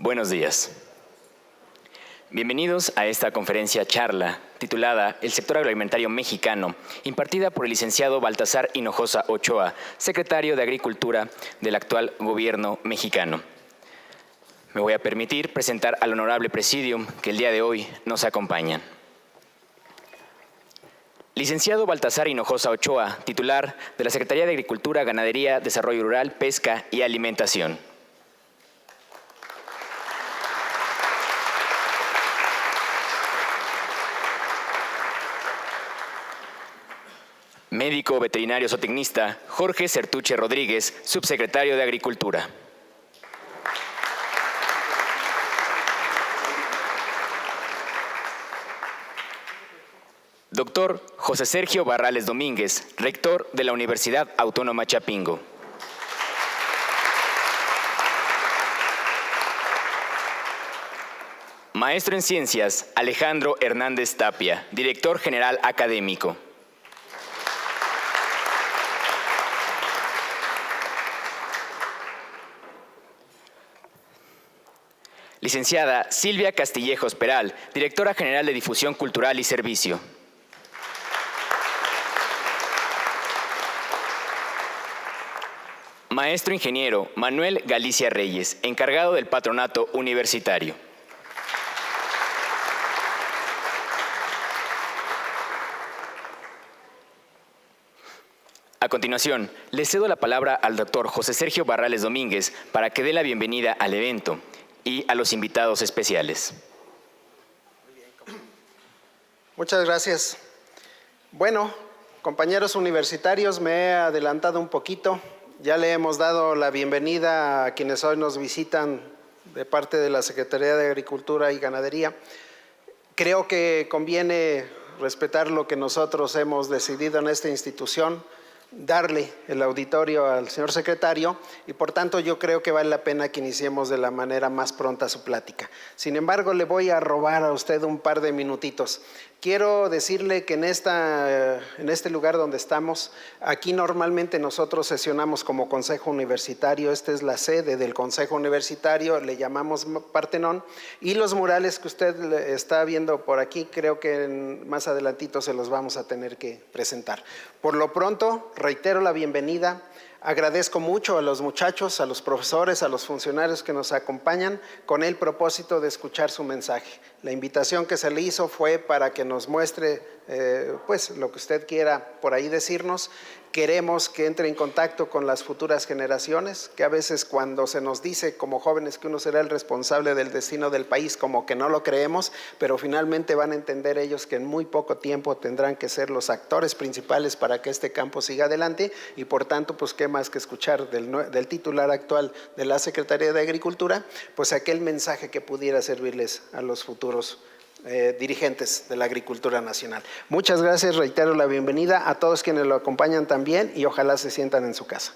Buenos días. Bienvenidos a esta conferencia charla titulada El sector agroalimentario mexicano, impartida por el licenciado Baltasar Hinojosa Ochoa, secretario de Agricultura del actual gobierno mexicano. Me voy a permitir presentar al honorable presidium que el día de hoy nos acompañan. Licenciado Baltasar Hinojosa Ochoa, titular de la Secretaría de Agricultura, Ganadería, Desarrollo Rural, Pesca y Alimentación. Médico veterinario zootecnista Jorge Certuche Rodríguez, subsecretario de Agricultura. Doctor José Sergio Barrales Domínguez, rector de la Universidad Autónoma Chapingo. Maestro en Ciencias Alejandro Hernández Tapia, director general académico. Licenciada Silvia Castillejos Peral, directora general de Difusión Cultural y Servicio. Maestro ingeniero Manuel Galicia Reyes, encargado del patronato universitario. A continuación, le cedo la palabra al doctor José Sergio Barrales Domínguez para que dé la bienvenida al evento y a los invitados especiales. Muchas gracias. Bueno, compañeros universitarios, me he adelantado un poquito. Ya le hemos dado la bienvenida a quienes hoy nos visitan de parte de la Secretaría de Agricultura y Ganadería. Creo que conviene respetar lo que nosotros hemos decidido en esta institución, darle el auditorio al señor secretario y por tanto yo creo que vale la pena que iniciemos de la manera más pronta su plática. Sin embargo, le voy a robar a usted un par de minutitos. Quiero decirle que en este lugar donde estamos, aquí normalmente nosotros sesionamos como Consejo Universitario. Esta es la sede del Consejo Universitario, le llamamos Partenón, y los murales que usted está viendo por aquí, creo que más adelantito se los vamos a tener que presentar. Por lo pronto, reitero la bienvenida. Agradezco mucho a los muchachos, a los profesores, a los funcionarios que nos acompañan con el propósito de escuchar su mensaje. La invitación que se le hizo fue para que nos muestre pues lo que usted quiera por ahí decirnos. Queremos que entre en contacto con las futuras generaciones, que a veces cuando se nos dice como jóvenes que uno será el responsable del destino del país, como que no lo creemos, pero finalmente van a entender ellos que en muy poco tiempo tendrán que ser los actores principales para que este campo siga adelante y por tanto, pues qué más que escuchar del titular actual de la Secretaría de Agricultura, pues aquel mensaje que pudiera servirles a los futuros dirigentes de la agricultura nacional. Muchas gracias, reitero la bienvenida a todos quienes lo acompañan también y ojalá se sientan en su casa.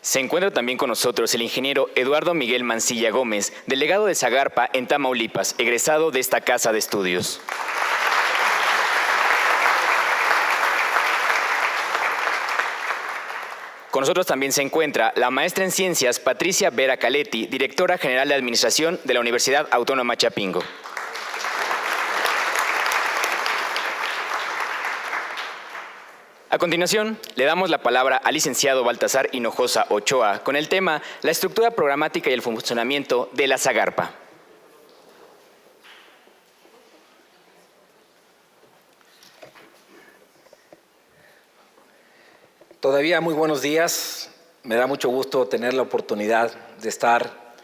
Se encuentra también con nosotros el ingeniero Eduardo Miguel Mancilla Gómez, delegado de Zagarpa en Tamaulipas, egresado de esta casa de estudios. Con nosotros también se encuentra la maestra en Ciencias Patricia Vera Caletti, directora general de Administración de la Universidad Autónoma Chapingo. A continuación, le damos la palabra al licenciado Baltasar Hinojosa Ochoa con el tema La estructura programática y el funcionamiento de la Zagarpa. Todavía muy buenos días. Me da mucho gusto tener la oportunidad de estar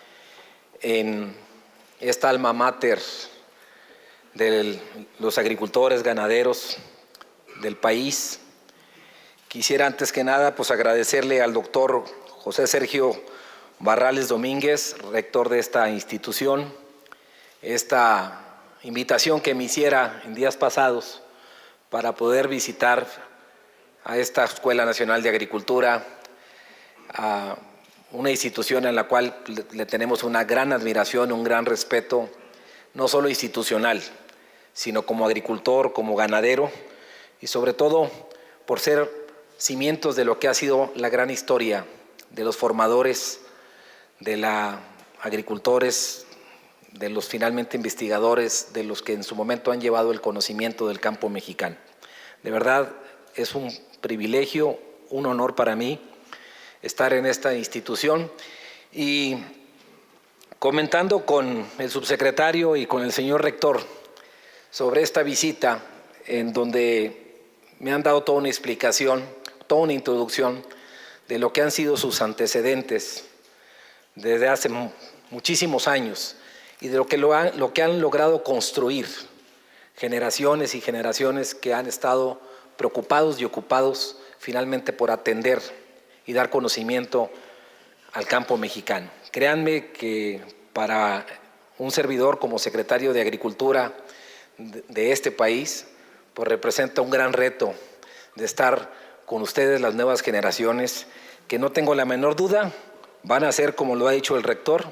en esta alma mater de los agricultores, ganaderos del país. Quisiera antes que nada pues agradecerle al doctor José Sergio Barrales Domínguez, rector de esta institución, esta invitación que me hiciera en días pasados para poder visitar a esta Escuela Nacional de Agricultura, a una institución en la cual le tenemos una gran admiración, un gran respeto, no solo institucional, sino como agricultor, como ganadero y sobre todo por ser cimientos de lo que ha sido la gran historia de los formadores, de los agricultores, de los finalmente investigadores, de los que en su momento han llevado el conocimiento del campo mexicano. De verdad, es un privilegio, un honor para mí estar en esta institución. Y comentando con el subsecretario y con el señor rector sobre esta visita, en donde me han dado toda una explicación, toda una introducción de lo que han sido sus antecedentes desde hace muchísimos años y de lo que han logrado construir generaciones y generaciones que han estado preocupados y ocupados finalmente por atender y dar conocimiento al campo mexicano. Créanme que para un servidor como secretario de Agricultura de este país, pues representa un gran reto de estar con ustedes, las nuevas generaciones, que no tengo la menor duda, van a ser, como lo ha dicho el rector,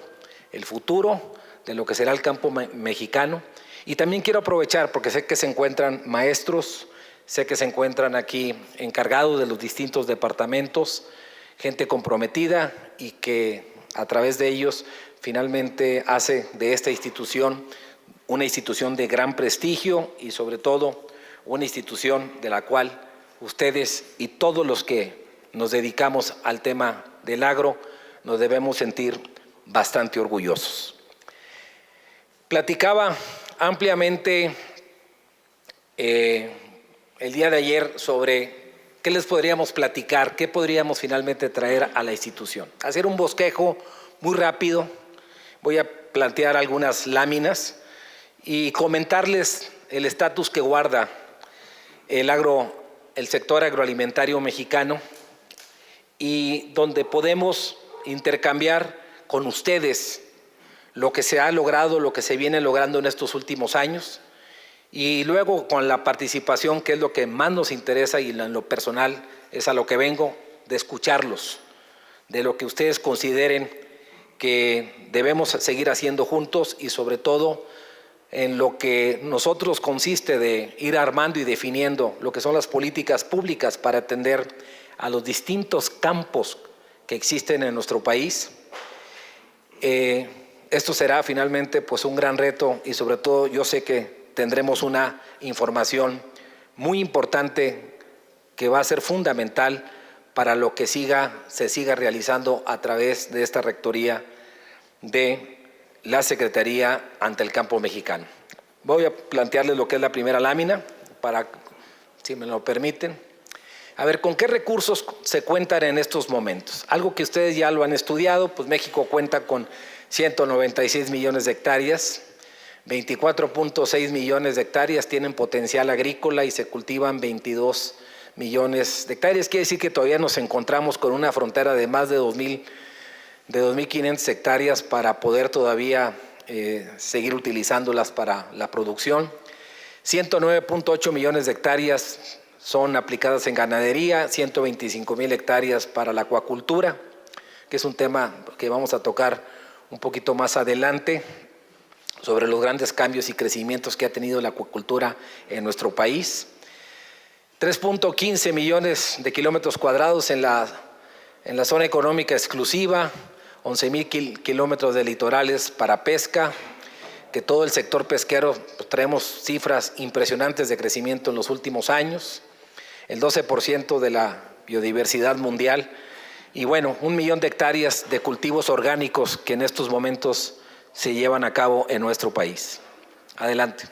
el futuro de lo que será el campo mexicano. Y también quiero aprovechar, porque sé que se encuentran maestros, sé que se encuentran aquí encargados de los distintos departamentos, gente comprometida y que a través de ellos finalmente hace de esta institución una institución de gran prestigio y sobre todo una institución de la cual ustedes y todos los que nos dedicamos al tema del agro nos debemos sentir bastante orgullosos. Platicaba ampliamente el día de ayer sobre qué les podríamos platicar, qué podríamos finalmente traer a la institución. Hacer un bosquejo muy rápido, voy a plantear algunas láminas y comentarles el estatus que guarda el sector agroalimentario mexicano y donde podemos intercambiar con ustedes lo que se ha logrado, lo que se viene logrando en estos últimos años y luego con la participación, que es lo que más nos interesa y en lo personal es a lo que vengo, de escucharlos, de lo que ustedes consideren que debemos seguir haciendo juntos y sobre todo en lo que nosotros consiste de ir armando y definiendo lo que son las políticas públicas para atender a los distintos campos que existen en nuestro país. Esto será finalmente pues un gran reto y sobre todo yo sé que tendremos una información muy importante que va a ser fundamental para lo que se siga realizando a través de esta rectoría de la Secretaría ante el campo mexicano. Voy a plantearles lo que es la primera lámina, para, si me lo permiten. A ver, ¿con qué recursos se cuentan en estos momentos? Algo que ustedes ya lo han estudiado, pues México cuenta con 196 millones de hectáreas, 24.6 millones de hectáreas tienen potencial agrícola y se cultivan 22 millones de hectáreas. Quiere decir que todavía nos encontramos con una frontera de más de 2.500 hectáreas para poder todavía seguir utilizándolas para la producción. 109.8 millones de hectáreas son aplicadas en ganadería, 125,000 hectáreas para la acuacultura, que es un tema que vamos a tocar un poquito más adelante, sobre los grandes cambios y crecimientos que ha tenido la acuacultura en nuestro país. 3.15 millones de kilómetros cuadrados en la zona económica exclusiva, 11,000 kilómetros de litorales para pesca, que todo el sector pesquero pues, traemos cifras impresionantes de crecimiento en los últimos años, el 12% de la biodiversidad mundial y bueno, 1 millón de hectáreas de cultivos orgánicos que en estos momentos se llevan a cabo en nuestro país. Adelante.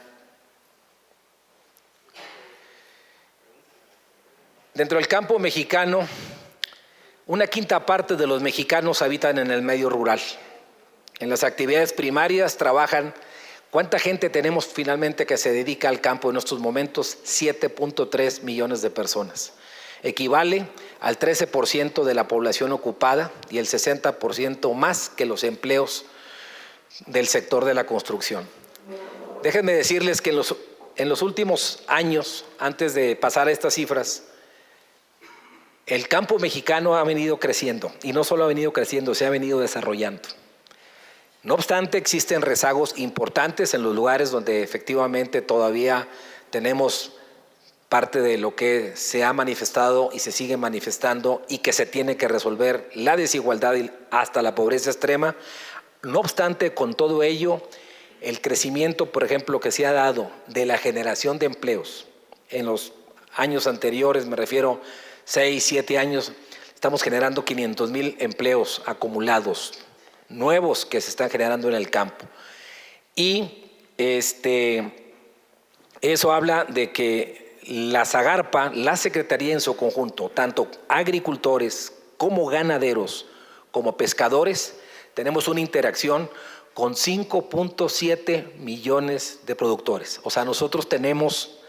Dentro del campo mexicano, 1/5 parte de los mexicanos habitan en el medio rural. En las actividades primarias trabajan, ¿cuánta gente tenemos finalmente que se dedica al campo en estos momentos? 7.3 millones de personas. Equivale al 13% de la población ocupada y el 60% más que los empleos del sector de la construcción. Déjenme decirles que en los últimos años, antes de pasar a estas cifras, el campo mexicano ha venido creciendo y no solo ha venido creciendo, se ha venido desarrollando. No obstante, existen rezagos importantes en los lugares donde efectivamente todavía tenemos parte de lo que se ha manifestado y se sigue manifestando y que se tiene que resolver, la desigualdad y hasta la pobreza extrema. No obstante, con todo ello, el crecimiento, por ejemplo, que se ha dado de la generación de empleos en los años anteriores, me refiero 6, 7 años, estamos generando 500,000 empleos acumulados, nuevos que se están generando en el campo. Y eso habla de que la Zagarpa, la Secretaría en su conjunto, tanto agricultores como ganaderos, como pescadores, tenemos una interacción con 5.7 millones de productores. O sea, nosotros tenemos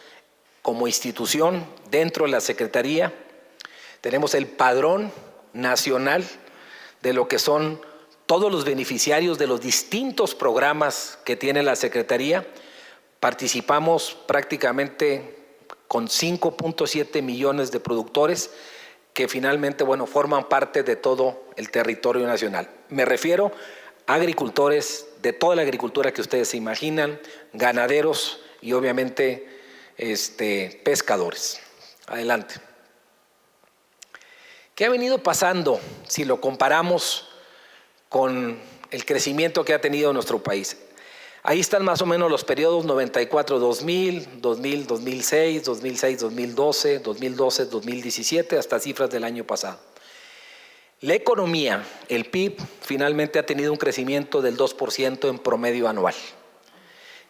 como institución dentro de la Secretaría, tenemos el padrón nacional de lo que son todos los beneficiarios de los distintos programas que tiene la Secretaría. Participamos prácticamente con 5.7 millones de productores que finalmente, forman parte de todo el territorio nacional. Me refiero a agricultores de toda la agricultura que ustedes se imaginan, ganaderos y obviamente pescadores. Adelante. ¿Qué ha venido pasando si lo comparamos con el crecimiento que ha tenido nuestro país? Ahí están más o menos los periodos 94-2000, 2000-2006, 2006-2012, 2012-2017, hasta cifras del año pasado. La economía, el PIB, finalmente ha tenido un crecimiento del 2% en promedio anual.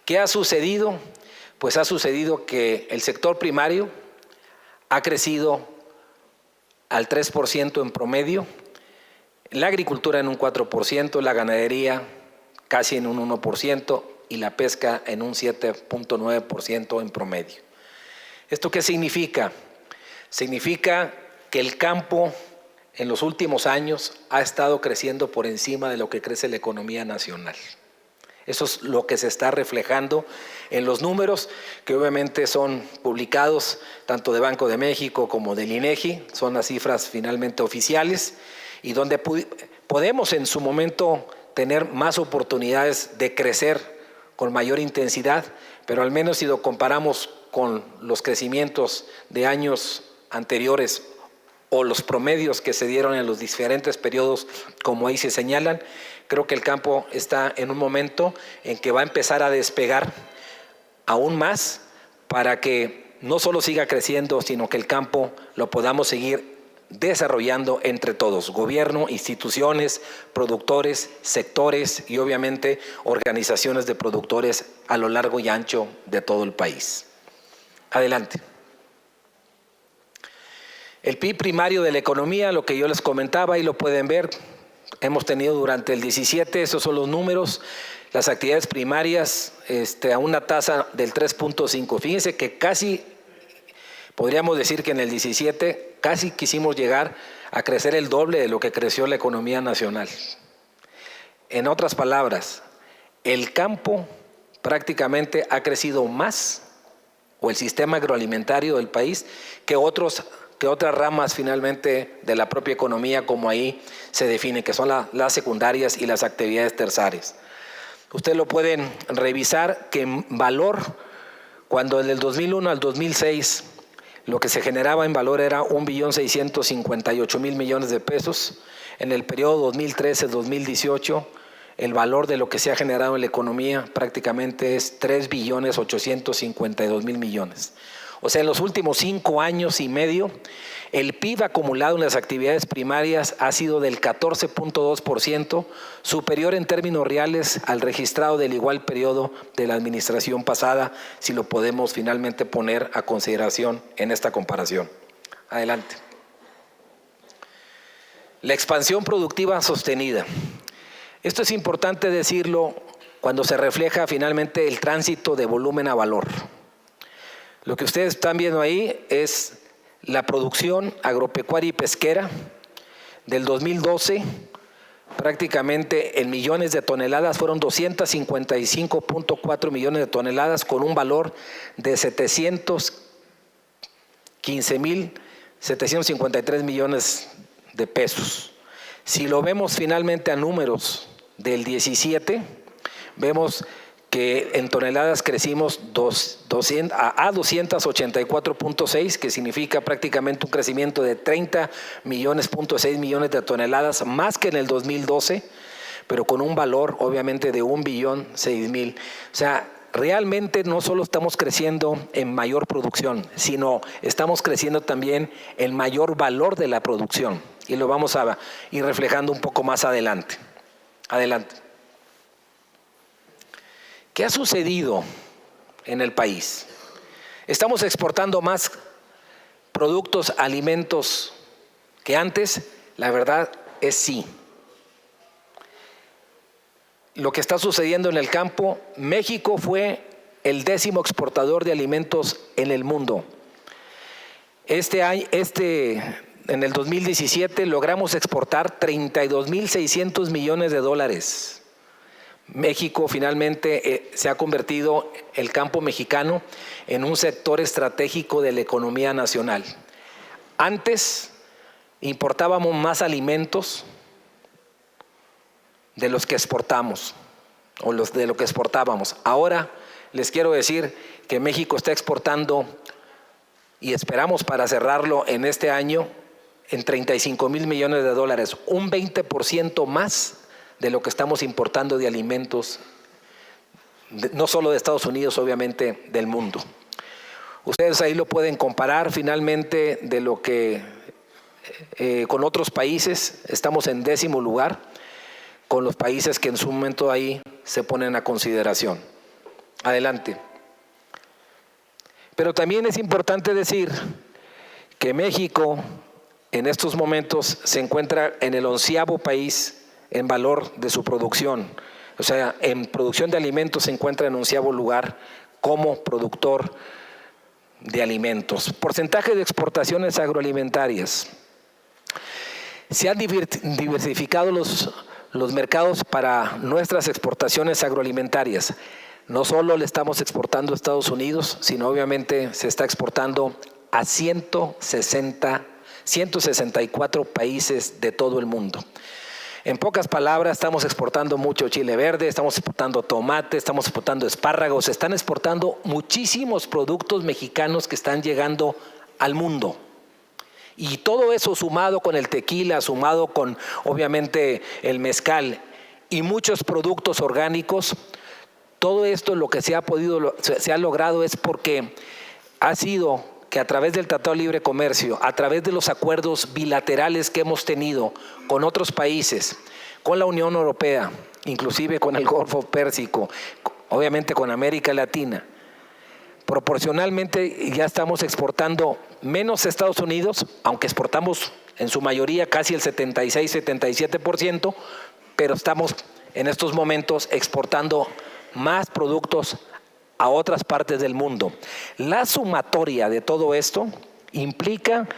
¿Qué ha sucedido? Pues ha sucedido que el sector primario ha crecido al 3% en promedio, la agricultura en un 4%, la ganadería casi en un 1% y la pesca en un 7.9% en promedio. ¿Esto qué significa? Significa que el campo en los últimos años ha estado creciendo por encima de lo que crece la economía nacional. Eso es lo que se está reflejando en los números que obviamente son publicados tanto de Banco de México como del INEGI, son las cifras finalmente oficiales y donde podemos en su momento tener más oportunidades de crecer con mayor intensidad, pero al menos si lo comparamos con los crecimientos de años anteriores o los promedios que se dieron en los diferentes periodos, como ahí se señalan, creo que el campo está en un momento en que va a empezar a despegar aún más para que no solo siga creciendo, sino que el campo lo podamos seguir desarrollando entre todos, gobierno, instituciones, productores, sectores y obviamente organizaciones de productores a lo largo y ancho de todo el país. Adelante. El PIB primario de la economía, lo que yo les comentaba, ahí lo pueden ver, hemos tenido durante el 17, esos son los números, las actividades primarias a una tasa del 3.5. Fíjense que casi, podríamos decir que en el 17, casi quisimos llegar a crecer el doble de lo que creció la economía nacional. En otras palabras, el campo prácticamente ha crecido más, o el sistema agroalimentario del país, que otras ramas finalmente de la propia economía, como ahí se define, que son las secundarias y las actividades terciarias. Ustedes lo pueden revisar que en valor, cuando del 2001 al 2006, lo que se generaba en valor era 1.658.000 millones de pesos. En el periodo 2013-2018, el valor de lo que se ha generado en la economía prácticamente es 3.852.000 millones. O sea, en los últimos 5 años y medio, el PIB acumulado en las actividades primarias ha sido del 14.2%, superior en términos reales al registrado del igual periodo de la administración pasada, si lo podemos finalmente poner a consideración en esta comparación. Adelante. La expansión productiva sostenida. Esto es importante decirlo cuando se refleja finalmente el tránsito de volumen a valor. Lo que ustedes están viendo ahí es la producción agropecuaria y pesquera del 2012, prácticamente en millones de toneladas, fueron 255.4 millones de toneladas con un valor de 715.753 millones de pesos. Si lo vemos finalmente a números del 17, vemos que en toneladas crecimos a 284.6, que significa prácticamente un crecimiento de 30.6 millones de toneladas, más que en el 2012, pero con un valor obviamente de 1.006.000. O sea, realmente no solo estamos creciendo en mayor producción, sino estamos creciendo también en mayor valor de la producción. Y lo vamos a ir reflejando un poco más adelante. Adelante. ¿Qué ha sucedido en el país? ¿Estamos exportando más productos, alimentos que antes? La verdad es sí. Lo que está sucediendo en el campo, México fue el 10º exportador de alimentos en el mundo. En el 2017 logramos exportar 32.600 millones de dólares. México finalmente se ha convertido, el campo mexicano, en un sector estratégico de la economía nacional. Antes importábamos más alimentos de los que exportamos, de lo que exportábamos. Ahora les quiero decir que México está exportando, y esperamos para cerrarlo en este año, en 35.000 millones de dólares, un 20% más de lo que estamos importando de alimentos, no solo de Estados Unidos, obviamente del mundo. Ustedes ahí lo pueden comparar finalmente de lo que con otros países. Estamos en 10º lugar con los países que en su momento ahí se ponen a consideración. Adelante. Pero también es importante decir que México en estos momentos se encuentra en el 11º país en valor de su producción. O sea, en producción de alimentos se encuentra en 11º lugar como productor de alimentos. Porcentaje de exportaciones agroalimentarias. Se han diversificado los mercados para nuestras exportaciones agroalimentarias. No solo le estamos exportando a Estados Unidos, sino obviamente se está exportando a 164 países de todo el mundo. En pocas palabras, estamos exportando mucho chile verde, estamos exportando tomate, estamos exportando espárragos, se están exportando muchísimos productos mexicanos que están llegando al mundo. Y todo eso sumado con el tequila, sumado con obviamente el mezcal y muchos productos orgánicos, todo esto lo que se ha logrado es porque ha sido que a través del Tratado de Libre Comercio, a través de los acuerdos bilaterales que hemos tenido con otros países, con la Unión Europea, inclusive con el Golfo Pérsico, obviamente con América Latina, proporcionalmente ya estamos exportando menos a Estados Unidos, aunque exportamos en su mayoría casi el 76-77%, pero estamos en estos momentos exportando más productos a otras partes del mundo. La sumatoria de todo esto implica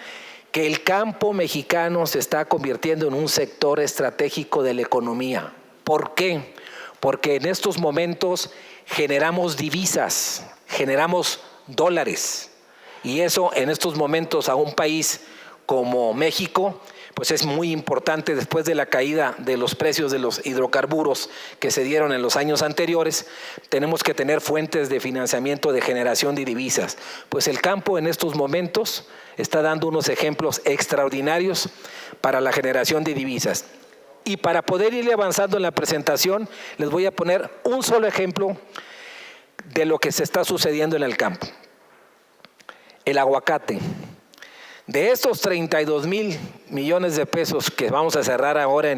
que el campo mexicano se está convirtiendo en un sector estratégico de la economía. ¿Por qué? Porque en estos momentos generamos divisas, generamos dólares, y eso en estos momentos a un país como México pues es muy importante. Después de la caída de los precios de los hidrocarburos que se dieron en los años anteriores, tenemos que tener fuentes de financiamiento de generación de divisas. Pues el campo en estos momentos está dando unos ejemplos extraordinarios para la generación de divisas. Y para poder ir avanzando en la presentación, les voy a poner un solo ejemplo de lo que se está sucediendo en el campo. El aguacate. De estos 32.000 millones de pesos que vamos a cerrar ahora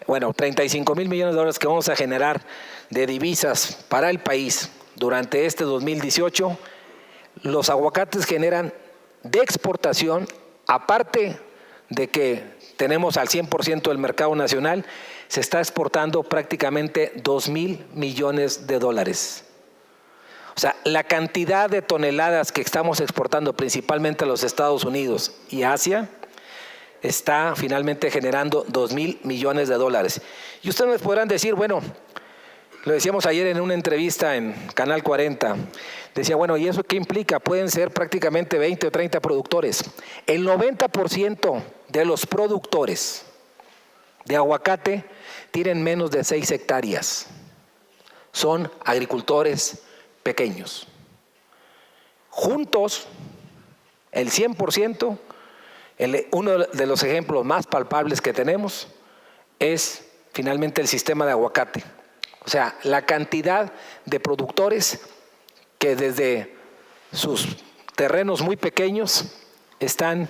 35.000 millones de dólares que vamos a generar de divisas para el país durante este 2018, los aguacates generan de exportación, aparte de que tenemos al 100% del mercado nacional, se está exportando prácticamente 2.000 millones de dólares. O sea, la cantidad de toneladas que estamos exportando principalmente a los Estados Unidos y Asia está finalmente generando 2.000 millones de dólares. Y ustedes me podrán decir, bueno, lo decíamos ayer en una entrevista en Canal 40, decía, bueno, ¿y eso qué implica? Pueden ser prácticamente 20 o 30 productores. El 90% de los productores de aguacate tienen menos de 6 hectáreas. son agricultores pequeños. Juntos, el 100%, uno de los ejemplos más palpables que tenemos es finalmente el sistema de aguacate. O sea, la cantidad de productores que desde sus terrenos muy pequeños están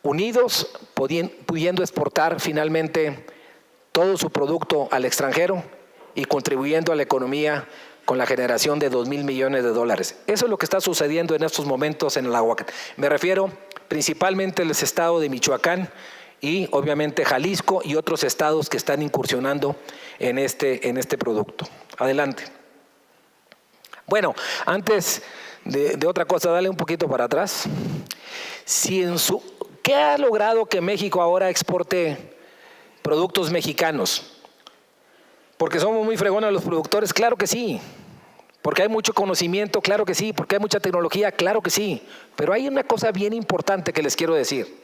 unidos, pudiendo exportar finalmente todo su producto al extranjero y contribuyendo a la economía con la generación de 2,000 millones de dólares. Eso es lo que está sucediendo en estos momentos en el aguacate. Me refiero principalmente al estado de Michoacán y obviamente Jalisco y otros estados que están incursionando en este producto. Adelante. Bueno, antes de otra cosa, dale un poquito para atrás. ¿Qué ha logrado que México ahora exporte productos mexicanos? ¿Porque somos muy fregones los productores? Claro que sí. ¿Porque hay mucho conocimiento? Claro que sí. ¿Porque hay mucha tecnología? Claro que sí. Pero hay una cosa bien importante que les quiero decir.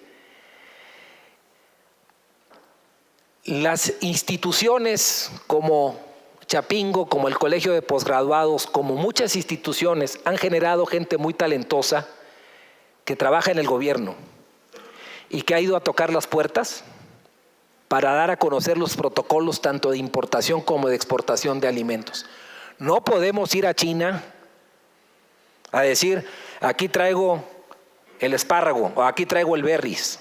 Las instituciones como Chapingo, como el Colegio de Posgraduados, como muchas instituciones han generado gente muy talentosa que trabaja en el gobierno y que ha ido a tocar las puertas para dar a conocer los protocolos tanto de importación como de exportación de alimentos. No podemos ir a China a decir, aquí traigo el espárrago o aquí traigo el berries.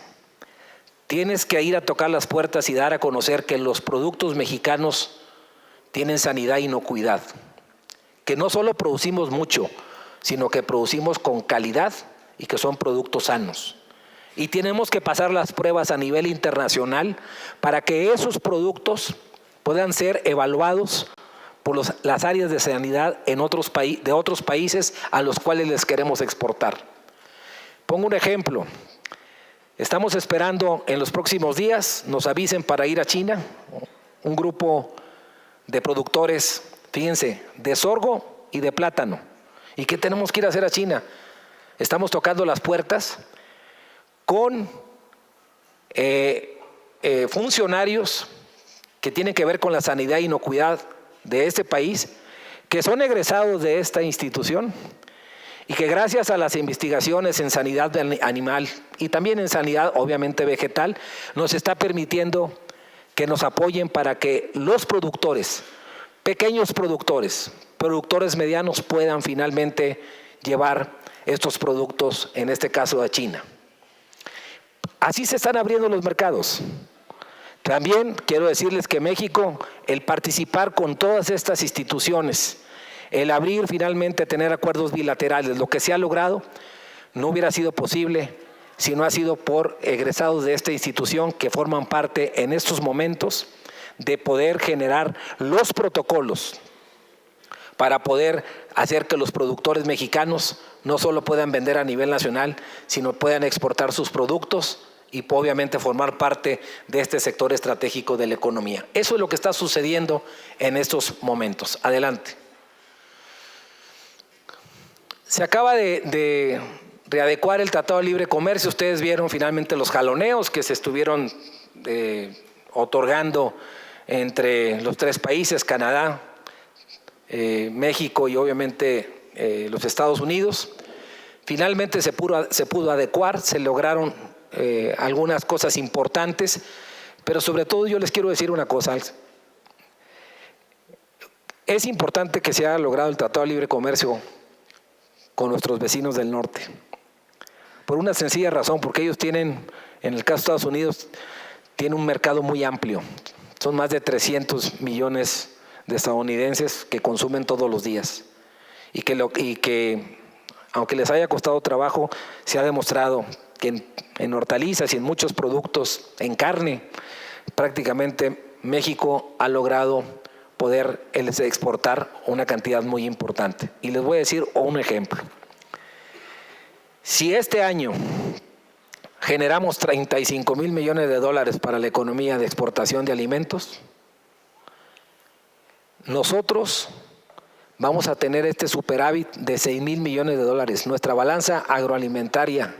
Tienes que ir a tocar las puertas y dar a conocer que los productos mexicanos tienen sanidad e inocuidad. Que no solo producimos mucho, sino que producimos con calidad y que son productos sanos. Y tenemos que pasar las pruebas a nivel internacional para que esos productos puedan ser evaluados por las áreas de sanidad de otros países a los cuales les queremos exportar. Pongo un ejemplo. Estamos esperando en los próximos días, nos avisen para ir a China, un grupo de productores, fíjense, de sorgo y de plátano. ¿Y qué tenemos que ir a hacer a China? Estamos tocando las puertas con funcionarios que tienen que ver con la sanidad e inocuidad de este país, que son egresados de esta institución y que gracias a las investigaciones en sanidad animal y también en sanidad obviamente vegetal, nos está permitiendo que nos apoyen para que los productores, pequeños productores medianos puedan finalmente llevar estos productos, en este caso a China. Así se están abriendo los mercados. También quiero decirles que México, el participar con todas estas instituciones, el abrir finalmente, tener acuerdos bilaterales, lo que se ha logrado, no hubiera sido posible si no ha sido por egresados de esta institución que forman parte en estos momentos de poder generar los protocolos para poder hacer que los productores mexicanos no solo puedan vender a nivel nacional, sino puedan exportar sus productos y obviamente formar parte de este sector estratégico de la economía. Eso es lo que está sucediendo en estos momentos. Adelante. Se acaba de readecuar el Tratado de Libre Comercio. Ustedes vieron finalmente los jaloneos que se estuvieron otorgando entre los tres países, Canadá, México y obviamente los Estados Unidos. Finalmente se pudo adecuar, se lograron algunas cosas importantes, pero sobre todo yo les quiero decir una cosa. Es importante que se haya logrado el Tratado de Libre Comercio con nuestros vecinos del norte, por una sencilla razón, porque ellos tienen, en el caso de Estados Unidos, tienen un mercado muy amplio. Son más de 300 millones de estadounidenses que consumen todos los días y que aunque les haya costado trabajo, se ha demostrado que en hortalizas y en muchos productos, en carne, prácticamente México ha logrado poder exportar una cantidad muy importante. Y les voy a decir un ejemplo. Si este año generamos 35,000 millones de dólares para la economía de exportación de alimentos, nosotros vamos a tener este superávit de 6,000 millones de dólares. Nuestra balanza agroalimentaria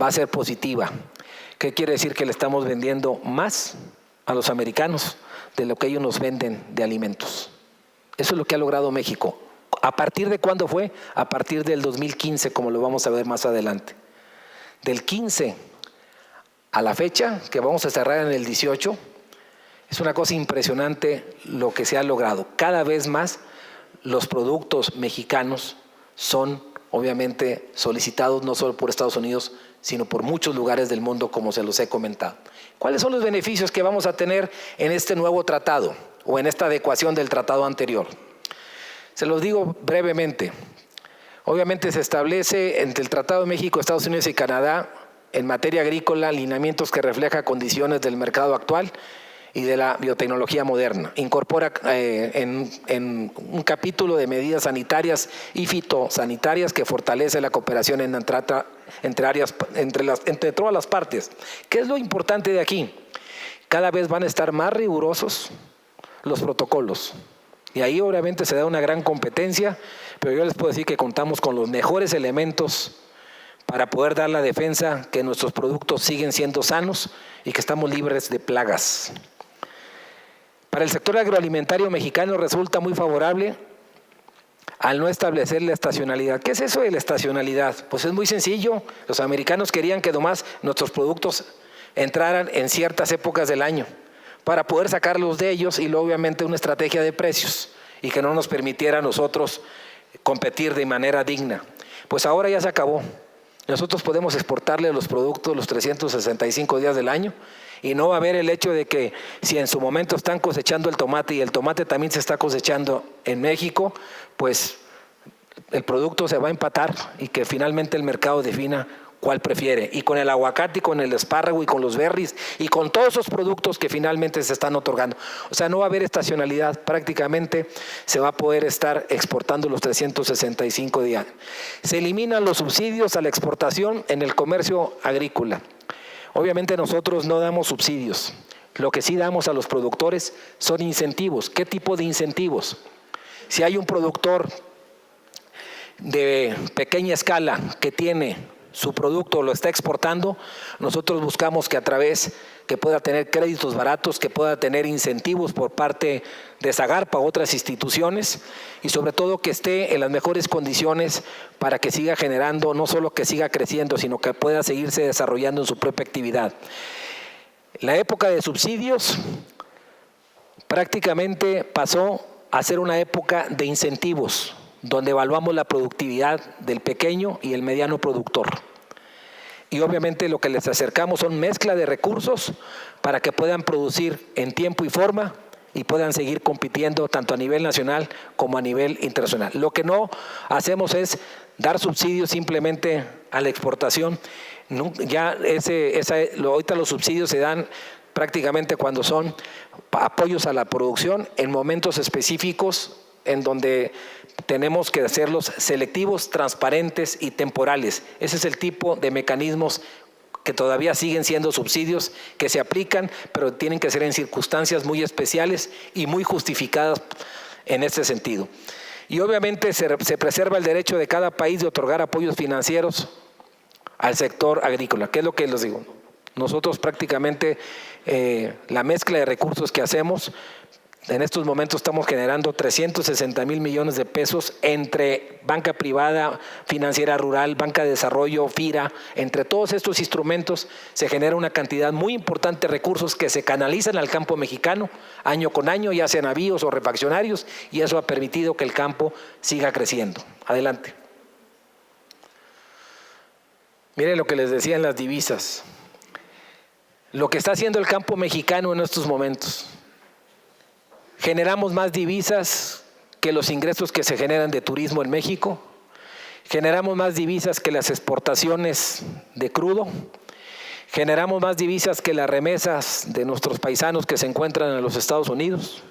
va a ser positiva. ¿Qué quiere decir? Que le estamos vendiendo más a los americanos de lo que ellos nos venden de alimentos. Eso es lo que ha logrado México. ¿A partir de cuándo fue? A partir del 2015, como lo vamos a ver más adelante. Del 15 a la fecha, que vamos a cerrar en el 18, es una cosa impresionante lo que se ha logrado. Cada vez más los productos mexicanos son obviamente solicitados no solo por Estados Unidos, sino por muchos lugares del mundo, como se los he comentado. ¿Cuáles son los beneficios que vamos a tener en este nuevo tratado o en esta adecuación del tratado anterior? Se los digo brevemente. Obviamente se establece entre el Tratado de México, Estados Unidos y Canadá en materia agrícola lineamientos que reflejan condiciones del mercado actual y de la biotecnología moderna. Incorpora en un capítulo de medidas sanitarias y fitosanitarias que fortalece la cooperación entre todas las partes. ¿Qué es lo importante de aquí? Cada vez van a estar más rigurosos los protocolos. Y ahí obviamente se da una gran competencia, pero yo les puedo decir que contamos con los mejores elementos para poder dar la defensa que nuestros productos siguen siendo sanos y que estamos libres de plagas. Para el sector agroalimentario mexicano resulta muy favorable al no establecer la estacionalidad. ¿Qué es eso de la estacionalidad? Pues es muy sencillo. Los americanos querían que nomás nuestros productos entraran en ciertas épocas del año para poder sacarlos de ellos y luego obviamente una estrategia de precios y que no nos permitiera a nosotros competir de manera digna. Pues ahora ya se acabó. Nosotros podemos exportarle los productos los 365 días del año y no va a haber el hecho de que si en su momento están cosechando el tomate y el tomate también se está cosechando en México, pues el producto se va a empatar y que finalmente el mercado defina cuál prefiere. Y con el aguacate, y con el espárrago, y con los berries, y con todos esos productos que finalmente se están otorgando. O sea, no va a haber estacionalidad, prácticamente se va a poder estar exportando los 365 días. Se eliminan los subsidios a la exportación en el comercio agrícola. Obviamente nosotros no damos subsidios. Lo que sí damos a los productores son incentivos. ¿Qué tipo de incentivos? Si hay un productor de pequeña escala que tiene su producto, lo está exportando, nosotros buscamos que a través, que pueda tener créditos baratos, que pueda tener incentivos por parte de Zagarpa u otras instituciones y sobre todo que esté en las mejores condiciones para que siga generando, no solo que siga creciendo, sino que pueda seguirse desarrollando en su propia actividad. La época de subsidios prácticamente pasó a ser una época de incentivos, donde evaluamos la productividad del pequeño y el mediano productor. Y obviamente lo que les acercamos son mezcla de recursos para que puedan producir en tiempo y forma y puedan seguir compitiendo tanto a nivel nacional como a nivel internacional. Lo que no hacemos es dar subsidios simplemente a la exportación. Ya ahorita los subsidios se dan prácticamente cuando son apoyos a la producción en momentos específicos en donde tenemos que hacerlos selectivos, transparentes y temporales. Ese es el tipo de mecanismos que todavía siguen siendo subsidios, que se aplican, pero tienen que ser en circunstancias muy especiales y muy justificadas en este sentido. Y obviamente se preserva el derecho de cada país de otorgar apoyos financieros al sector agrícola. ¿Qué es lo que les digo? Nosotros prácticamente la mezcla de recursos que hacemos, en estos momentos estamos generando 360,000 millones de pesos entre banca privada, financiera rural, banca de desarrollo, FIRA. Entre todos estos instrumentos se genera una cantidad muy importante de recursos que se canalizan al campo mexicano año con año, ya sean navíos o refaccionarios, y eso ha permitido que el campo siga creciendo. Adelante. Miren lo que les decía en las divisas. Lo que está haciendo el campo mexicano en estos momentos. Generamos más divisas que los ingresos que se generan de turismo en México. Generamos más divisas que las exportaciones de crudo. Generamos más divisas que las remesas de nuestros paisanos que se encuentran en los Estados Unidos.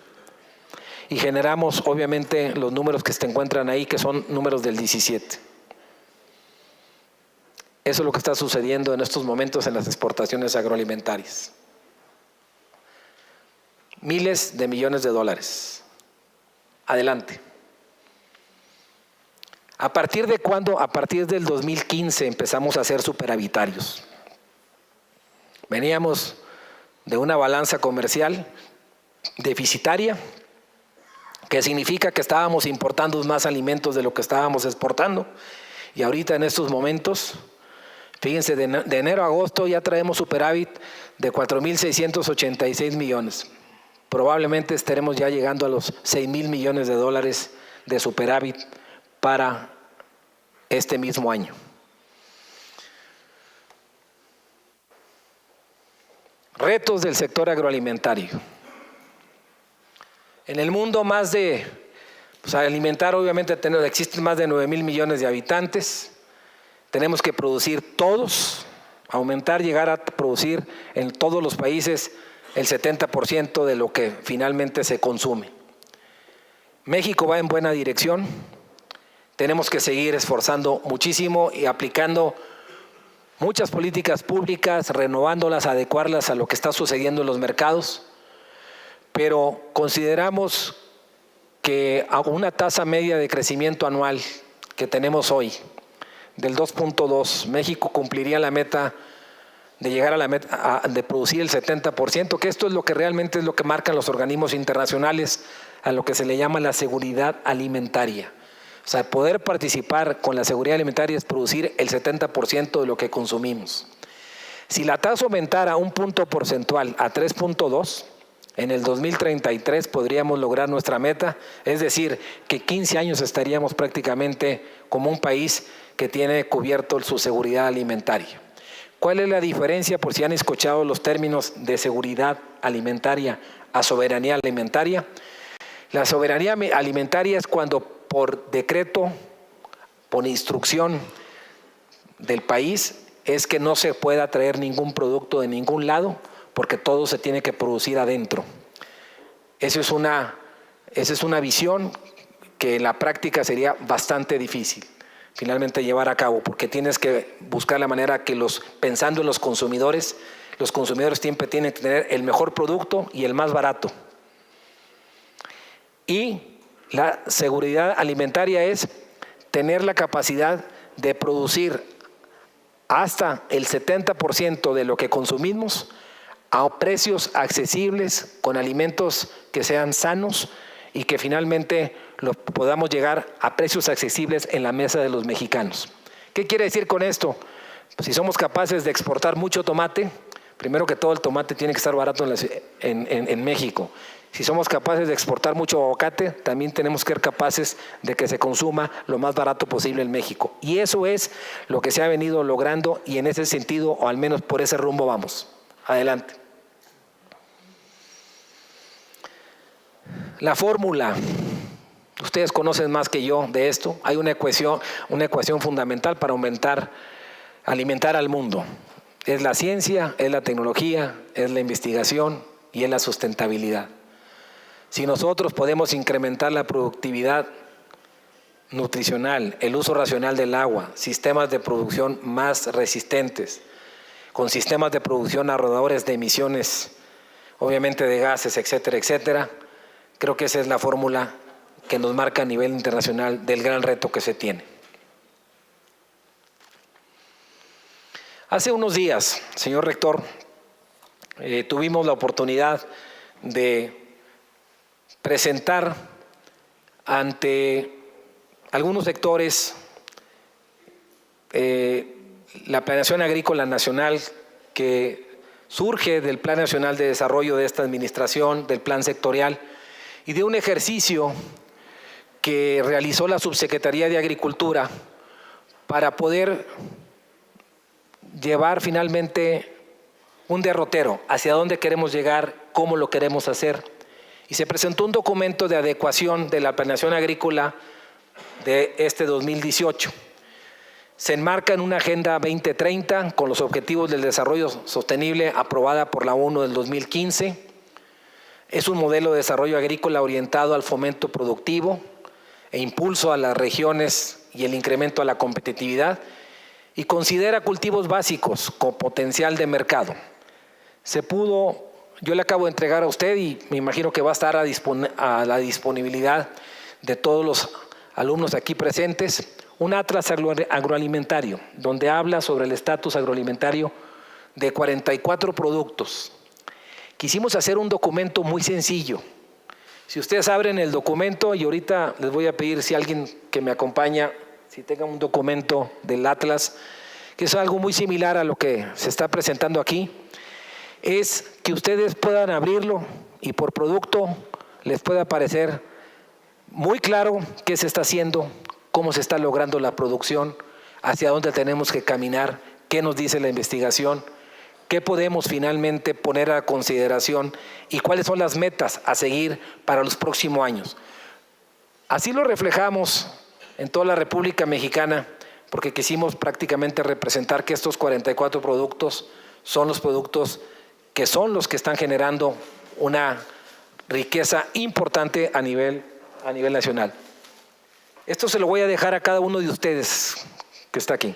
Y generamos, obviamente, los números que se encuentran ahí, que son números del 17. Eso es lo que está sucediendo en estos momentos en las exportaciones agroalimentarias. Miles de millones de dólares. Adelante. ¿A partir de cuándo? A partir del 2015 empezamos a ser superavitarios. Veníamos de una balanza comercial deficitaria que significa que estábamos importando más alimentos de lo que estábamos exportando. Y ahorita en estos momentos, fíjense, de enero a agosto ya traemos superávit de 4.686 millones. Probablemente estaremos ya llegando a los 6.000 millones de dólares de superávit para este mismo año. Retos del sector agroalimentario. En el mundo alimentar obviamente existen más de 9.000 millones de habitantes. Tenemos que producir todos, llegar a producir en todos los países el 70% de lo que finalmente se consume. México va en buena dirección. Tenemos que seguir esforzando muchísimo y aplicando muchas políticas públicas, renovándolas, adecuarlas a lo que está sucediendo en los mercados. Pero consideramos que a una tasa media de crecimiento anual que tenemos hoy, del 2.2, México cumpliría la meta de llegar a la meta de producir el 70%, que esto es lo que realmente es lo que marcan los organismos internacionales, a lo que se le llama la seguridad alimentaria. O sea, poder participar con la seguridad alimentaria es producir el 70% de lo que consumimos. Si la tasa aumentara un punto porcentual a 3.2, en el 2033 podríamos lograr nuestra meta, es decir, que 15 años estaríamos prácticamente como un país que tiene cubierto su seguridad alimentaria. ¿Cuál es la diferencia, por si han escuchado los términos de seguridad alimentaria a soberanía alimentaria? La soberanía alimentaria es cuando por decreto, por instrucción del país, es que no se pueda traer ningún producto de ningún lado, porque todo se tiene que producir adentro. Esa es una visión que en la práctica sería bastante difícil finalmente llevar a cabo, porque tienes que buscar la manera que pensando en los consumidores siempre tienen que tener el mejor producto y el más barato. Y la seguridad alimentaria es tener la capacidad de producir hasta el 70% de lo que consumimos a precios accesibles, con alimentos que sean sanos y que finalmente podamos llegar a precios accesibles en la mesa de los mexicanos. ¿Qué quiere decir con esto? Pues si somos capaces de exportar mucho tomate, primero que todo el tomate tiene que estar barato en México. Si somos capaces de exportar mucho aguacate, también tenemos que ser capaces de que se consuma lo más barato posible en México. Y eso es lo que se ha venido logrando y en ese sentido, o al menos por ese rumbo vamos. Adelante. La fórmula, ustedes conocen más que yo de esto. Hay una ecuación fundamental para alimentar al mundo. Es la ciencia, es la tecnología, es la investigación y es la sustentabilidad. Si nosotros podemos incrementar la productividad nutricional, el uso racional del agua, sistemas de producción más resistentes, con sistemas de producción ahorradores de emisiones, obviamente de gases, etcétera, etcétera, creo que esa es la fórmula que nos marca a nivel internacional del gran reto que se tiene. Hace unos días, señor rector, tuvimos la oportunidad de presentar ante algunos sectores la Planeación Agrícola Nacional que surge del Plan Nacional de Desarrollo de esta administración, del Plan Sectorial y de un ejercicio que realizó la Subsecretaría de Agricultura para poder llevar finalmente un derrotero hacia dónde queremos llegar, cómo lo queremos hacer. Y se presentó un documento de adecuación de la planeación agrícola de este 2018. Se enmarca en una Agenda 2030 con los Objetivos del Desarrollo Sostenible aprobada por la ONU del 2015. Es un modelo de desarrollo agrícola orientado al fomento productivo e impulso a las regiones y el incremento a la competitividad, y considera cultivos básicos con potencial de mercado. Yo le acabo de entregar a usted y me imagino que va a estar a la disponibilidad de todos los alumnos aquí presentes, un atlas agroalimentario, donde habla sobre el estatus agroalimentario de 44 productos. Quisimos hacer un documento muy sencillo. Si ustedes abren el documento, y ahorita les voy a pedir si alguien que me acompaña, si tenga un documento del Atlas, que es algo muy similar a lo que se está presentando aquí, es que ustedes puedan abrirlo y por producto les pueda parecer muy claro qué se está haciendo, cómo se está logrando la producción, hacia dónde tenemos que caminar, qué nos dice la investigación, qué podemos finalmente poner a consideración y cuáles son las metas a seguir para los próximos años. Así lo reflejamos en toda la República Mexicana, porque quisimos prácticamente representar que estos 44 productos son los productos que son los que están generando una riqueza importante a nivel nacional. Esto se lo voy a dejar a cada uno de ustedes que está aquí.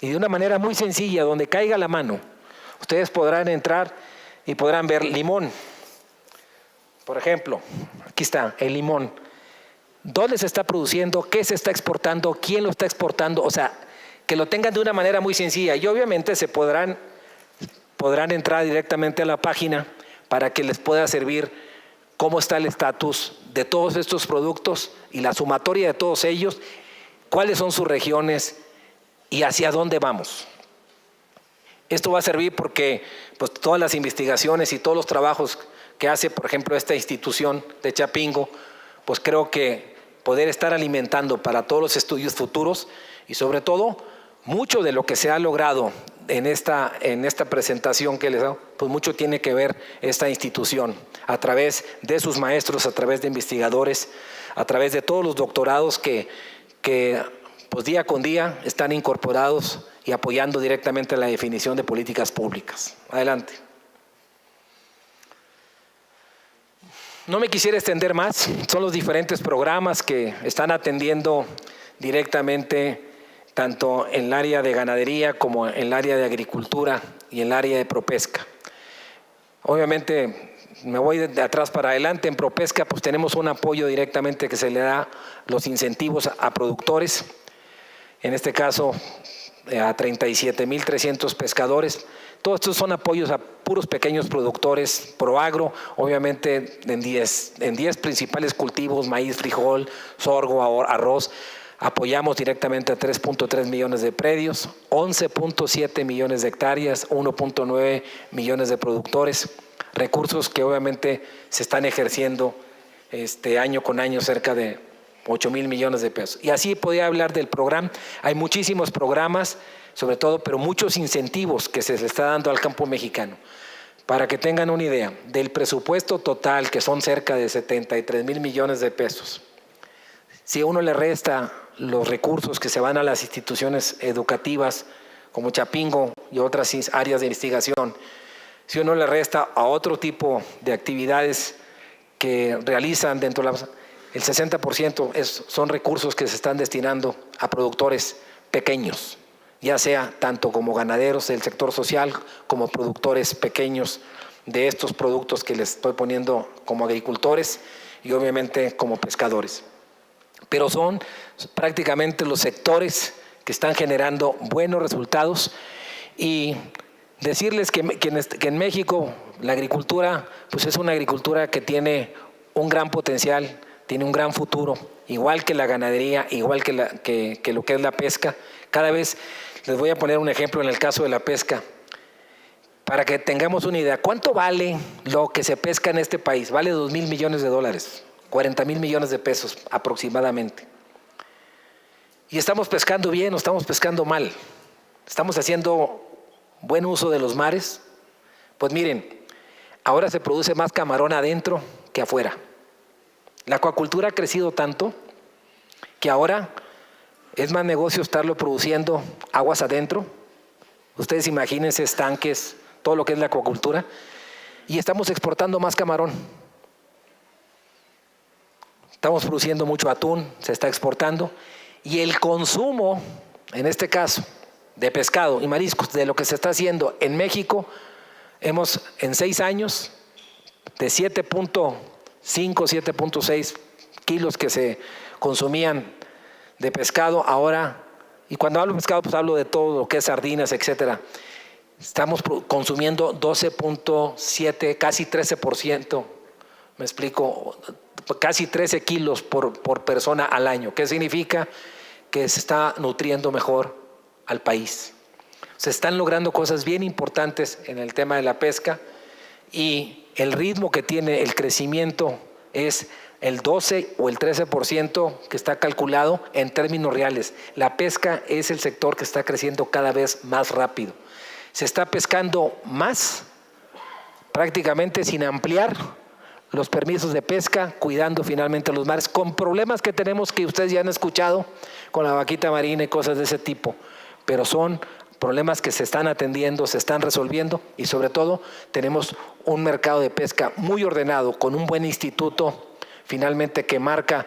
Y de una manera muy sencilla, donde caiga la mano, ustedes podrán entrar y podrán ver limón. Por ejemplo, aquí está el limón. ¿Dónde se está produciendo? ¿Qué se está exportando? ¿Quién lo está exportando? O sea, que lo tengan de una manera muy sencilla. Y obviamente se podrán entrar directamente a la página para que les pueda servir cómo está el estatus de todos estos productos y la sumatoria de todos ellos, cuáles son sus regiones y hacia dónde vamos. Esto va a servir porque pues, todas las investigaciones y todos los trabajos que hace, por ejemplo, esta institución de Chapingo, pues creo que poder estar alimentando para todos los estudios futuros y sobre todo mucho de lo que se ha logrado en esta presentación que les hago, pues mucho tiene que ver esta institución a través de sus maestros, a través de investigadores, a través de todos los doctorados que pues día con día están incorporados y apoyando directamente la definición de políticas públicas. Adelante. No me quisiera extender más, son los diferentes programas que están atendiendo directamente tanto en el área de ganadería como en el área de agricultura y en el área de propesca. Obviamente me voy de atrás para adelante. En propesca pues tenemos un apoyo directamente que se le da los incentivos a productores, en este caso a 37,300 pescadores. Todos estos son apoyos a puros pequeños productores, Proagro, obviamente en 10 principales cultivos, maíz, frijol, sorgo, arroz. Apoyamos directamente a 3.3 millones de predios, 11.7 millones de hectáreas, 1.9 millones de productores, recursos que obviamente se están ejerciendo año con año cerca de 8,000 millones de pesos. Y así podía hablar del programa. Hay muchísimos programas, sobre todo, pero muchos incentivos que se le está dando al campo mexicano. Para que tengan una idea, del presupuesto total, que son cerca de 73,000 millones de pesos, si uno le resta los recursos que se van a las instituciones educativas como Chapingo y otras áreas de investigación, si uno le resta a otro tipo de actividades que realizan dentro de el 60% son recursos que se están destinando a productores pequeños, ya sea tanto como ganaderos del sector social como productores pequeños de estos productos que les estoy poniendo como agricultores y obviamente como pescadores. Pero son prácticamente los sectores que están generando buenos resultados y decirles que en México la agricultura pues es una agricultura que tiene un gran potencial, tiene un gran futuro, igual que la ganadería, igual que lo que es la pesca. Cada vez les voy a poner un ejemplo en el caso de la pesca, para que tengamos una idea. ¿Cuánto vale lo que se pesca en este país? Vale 2,000 millones de dólares. 40,000 millones de pesos aproximadamente. Y estamos pescando bien o estamos pescando mal. Estamos haciendo buen uso de los mares. Pues miren, ahora se produce más camarón adentro que afuera. La acuacultura ha crecido tanto que ahora es más negocio estarlo produciendo aguas adentro. Ustedes imagínense estanques, todo lo que es la acuacultura. Y estamos exportando más camarón. Estamos produciendo mucho atún, se está exportando, y el consumo, en este caso, de pescado y mariscos, de lo que se está haciendo en México, hemos en 6 años, de 7.5, 7.6 kilos que se consumían de pescado, ahora, y cuando hablo de pescado, pues hablo de todo lo que es sardinas, etcétera. Estamos consumiendo 12.7, casi 13%, me explico, casi 13 kilos por persona al año. ¿Qué significa? Que se está nutriendo mejor al país. Se están logrando cosas bien importantes en el tema de la pesca y el ritmo que tiene el crecimiento es el 12 o el 13% que está calculado en términos reales. La pesca es el sector que está creciendo cada vez más rápido. Se está pescando más, prácticamente sin ampliar los permisos de pesca, cuidando finalmente los mares, con problemas que tenemos que ustedes ya han escuchado, con la vaquita marina y cosas de ese tipo, pero son problemas que se están atendiendo, se están resolviendo y sobre todo tenemos un mercado de pesca muy ordenado, con un buen instituto finalmente que marca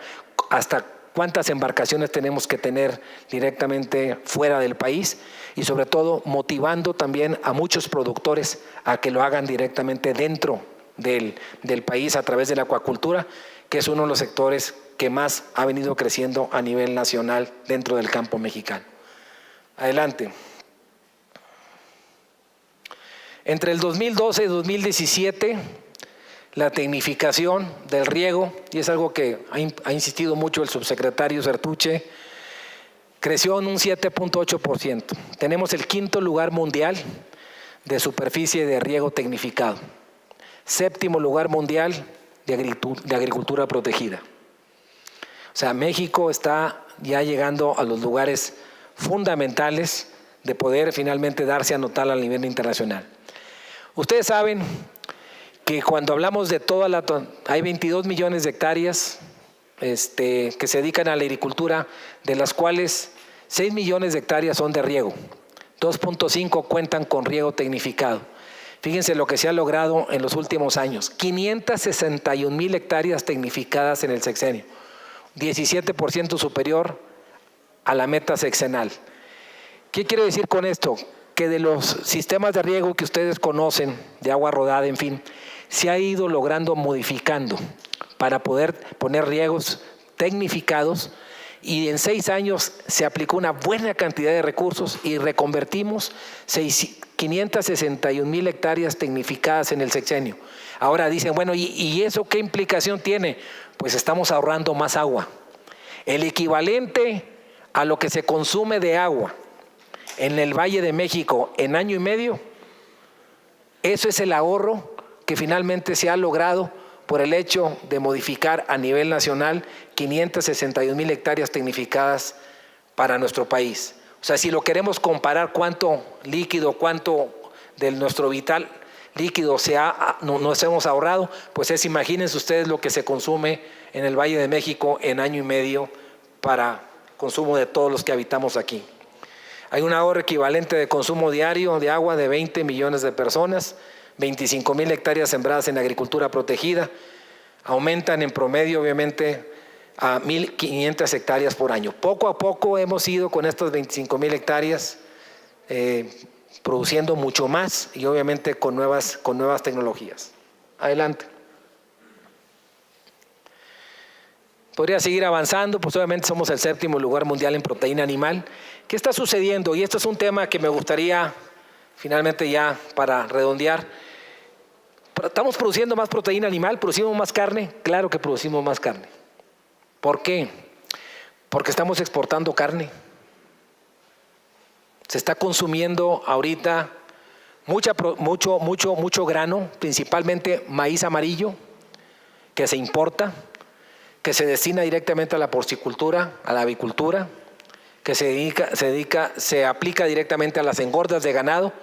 hasta cuántas embarcaciones tenemos que tener directamente fuera del país y sobre todo motivando también a muchos productores a que lo hagan directamente dentro del país a través de la acuacultura, que es uno de los sectores que más ha venido creciendo a nivel nacional dentro del campo mexicano. Adelante. Entre el 2012 y 2017, la tecnificación del riego, y es algo que ha insistido mucho el subsecretario Sertuche, creció en un 7.8%. Tenemos el 5º lugar mundial de superficie de riego tecnificado. 7º lugar mundial de agricultura protegida. O sea, México está ya llegando a los lugares fundamentales de poder finalmente darse a notar a nivel internacional. Ustedes saben que cuando hablamos de hay 22 millones de hectáreas que se dedican a la agricultura, de las cuales 6 millones de hectáreas son de riego, 2.5 cuentan con riego tecnificado. Fíjense lo que se ha logrado en los últimos años, 561,000 hectáreas tecnificadas en el sexenio, 17% superior a la meta sexenal. ¿Qué quiero decir con esto? Que de los sistemas de riego que ustedes conocen, de agua rodada, en fin, se ha ido logrando modificando para poder poner riegos tecnificados y en 6 años se aplicó una buena cantidad de recursos y reconvertimos 561,000 hectáreas tecnificadas en el sexenio. Ahora dicen, bueno, ¿y eso qué implicación tiene? Pues estamos ahorrando más agua. El equivalente a lo que se consume de agua en el Valle de México en año y medio, eso es el ahorro que finalmente se ha logrado por el hecho de modificar a nivel nacional 561,000 hectáreas tecnificadas para nuestro país. O sea, si lo queremos comparar cuánto líquido, cuánto de nuestro vital líquido nos hemos ahorrado, pues imagínense ustedes lo que se consume en el Valle de México en año y medio para consumo de todos los que habitamos aquí. Hay un ahorro equivalente de consumo diario de agua de 20 millones de personas, 25,000 hectáreas sembradas en agricultura protegida, aumentan en promedio obviamente a 1,500 hectáreas por año. Poco a poco hemos ido con estas 25,000 hectáreas produciendo mucho más y obviamente con nuevas tecnologías. Adelante. Podría seguir avanzando, pues obviamente somos el 7º lugar mundial en proteína animal. ¿Qué está sucediendo? Y esto es un tema que me gustaría finalmente ya para redondear. ¿Estamos produciendo más proteína animal? ¿Producimos más carne? Claro que producimos más carne. ¿Por qué? Porque estamos exportando carne. Se está consumiendo ahorita mucho grano, principalmente maíz amarillo, que se importa, que se destina directamente a la porcicultura, a la avicultura, que se aplica directamente a las engordas de ganado.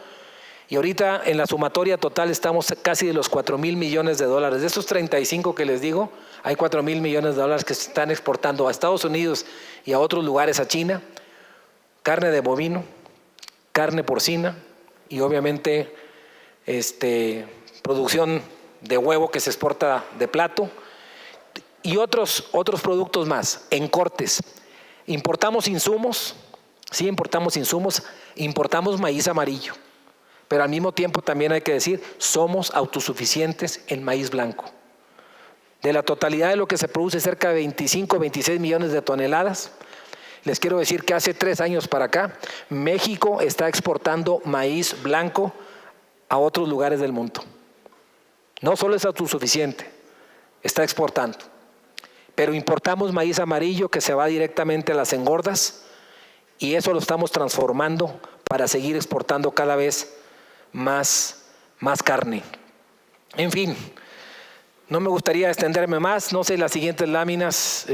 Y ahorita en la sumatoria total estamos casi de los 4,000 millones de dólares. De esos 35 que les digo, hay 4,000 millones de dólares que se están exportando a Estados Unidos y a otros lugares, a China. Carne de bovino, carne porcina y obviamente producción de huevo que se exporta de plato y otros productos más en cortes. Importamos insumos, sí importamos insumos, importamos maíz amarillo. Pero al mismo tiempo también hay que decir, somos autosuficientes en maíz blanco. De la totalidad de lo que se produce, cerca de 25, 26 millones de toneladas, les quiero decir que hace 3 años para acá, México está exportando maíz blanco a otros lugares del mundo. No solo es autosuficiente, está exportando. pero importamos maíz amarillo que se va directamente a las engordas y eso lo estamos transformando para seguir exportando cada vez más carne. En fin, no me gustaría extenderme más, no sé las siguientes láminas.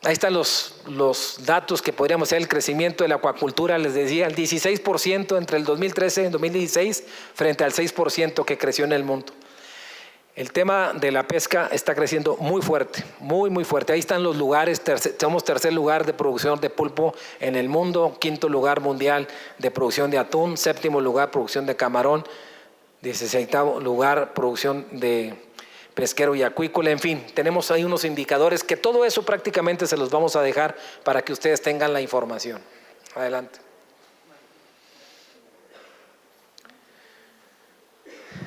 Ahí están los datos que podríamos hacer el crecimiento de la acuacultura. Les decía, el 16% entre el 2013 y el 2016 frente al 6% que creció en el mundo. El tema de la pesca está creciendo muy fuerte, muy fuerte. Ahí están los lugares, somos tercer lugar de producción de pulpo en el mundo, quinto lugar mundial de producción de atún, séptimo lugar producción de camarón, 16º lugar producción de pesquero y acuícola. En fin, tenemos ahí unos indicadores que todo eso prácticamente se los vamos a dejar para que ustedes tengan la información. Adelante.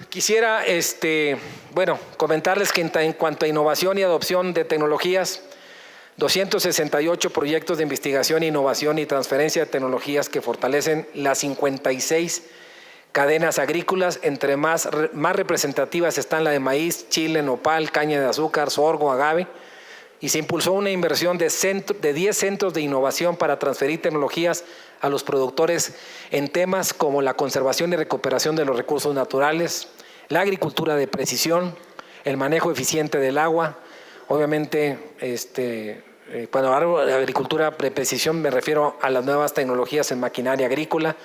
Quisiera comentarles que en cuanto a innovación y adopción de tecnologías, 268 proyectos de investigación, innovación y transferencia de tecnologías que fortalecen las 56 cadenas agrícolas. Entre más representativas están la de maíz, chile, nopal, caña de azúcar, sorgo, agave. Y se impulsó una inversión de 10 centros de innovación para transferir tecnologías a los productores en temas como la conservación y recuperación de los recursos naturales, la agricultura de precisión, el manejo eficiente del agua. Obviamente, cuando hablo de agricultura de precisión me refiero a las nuevas tecnologías en maquinaria agrícola,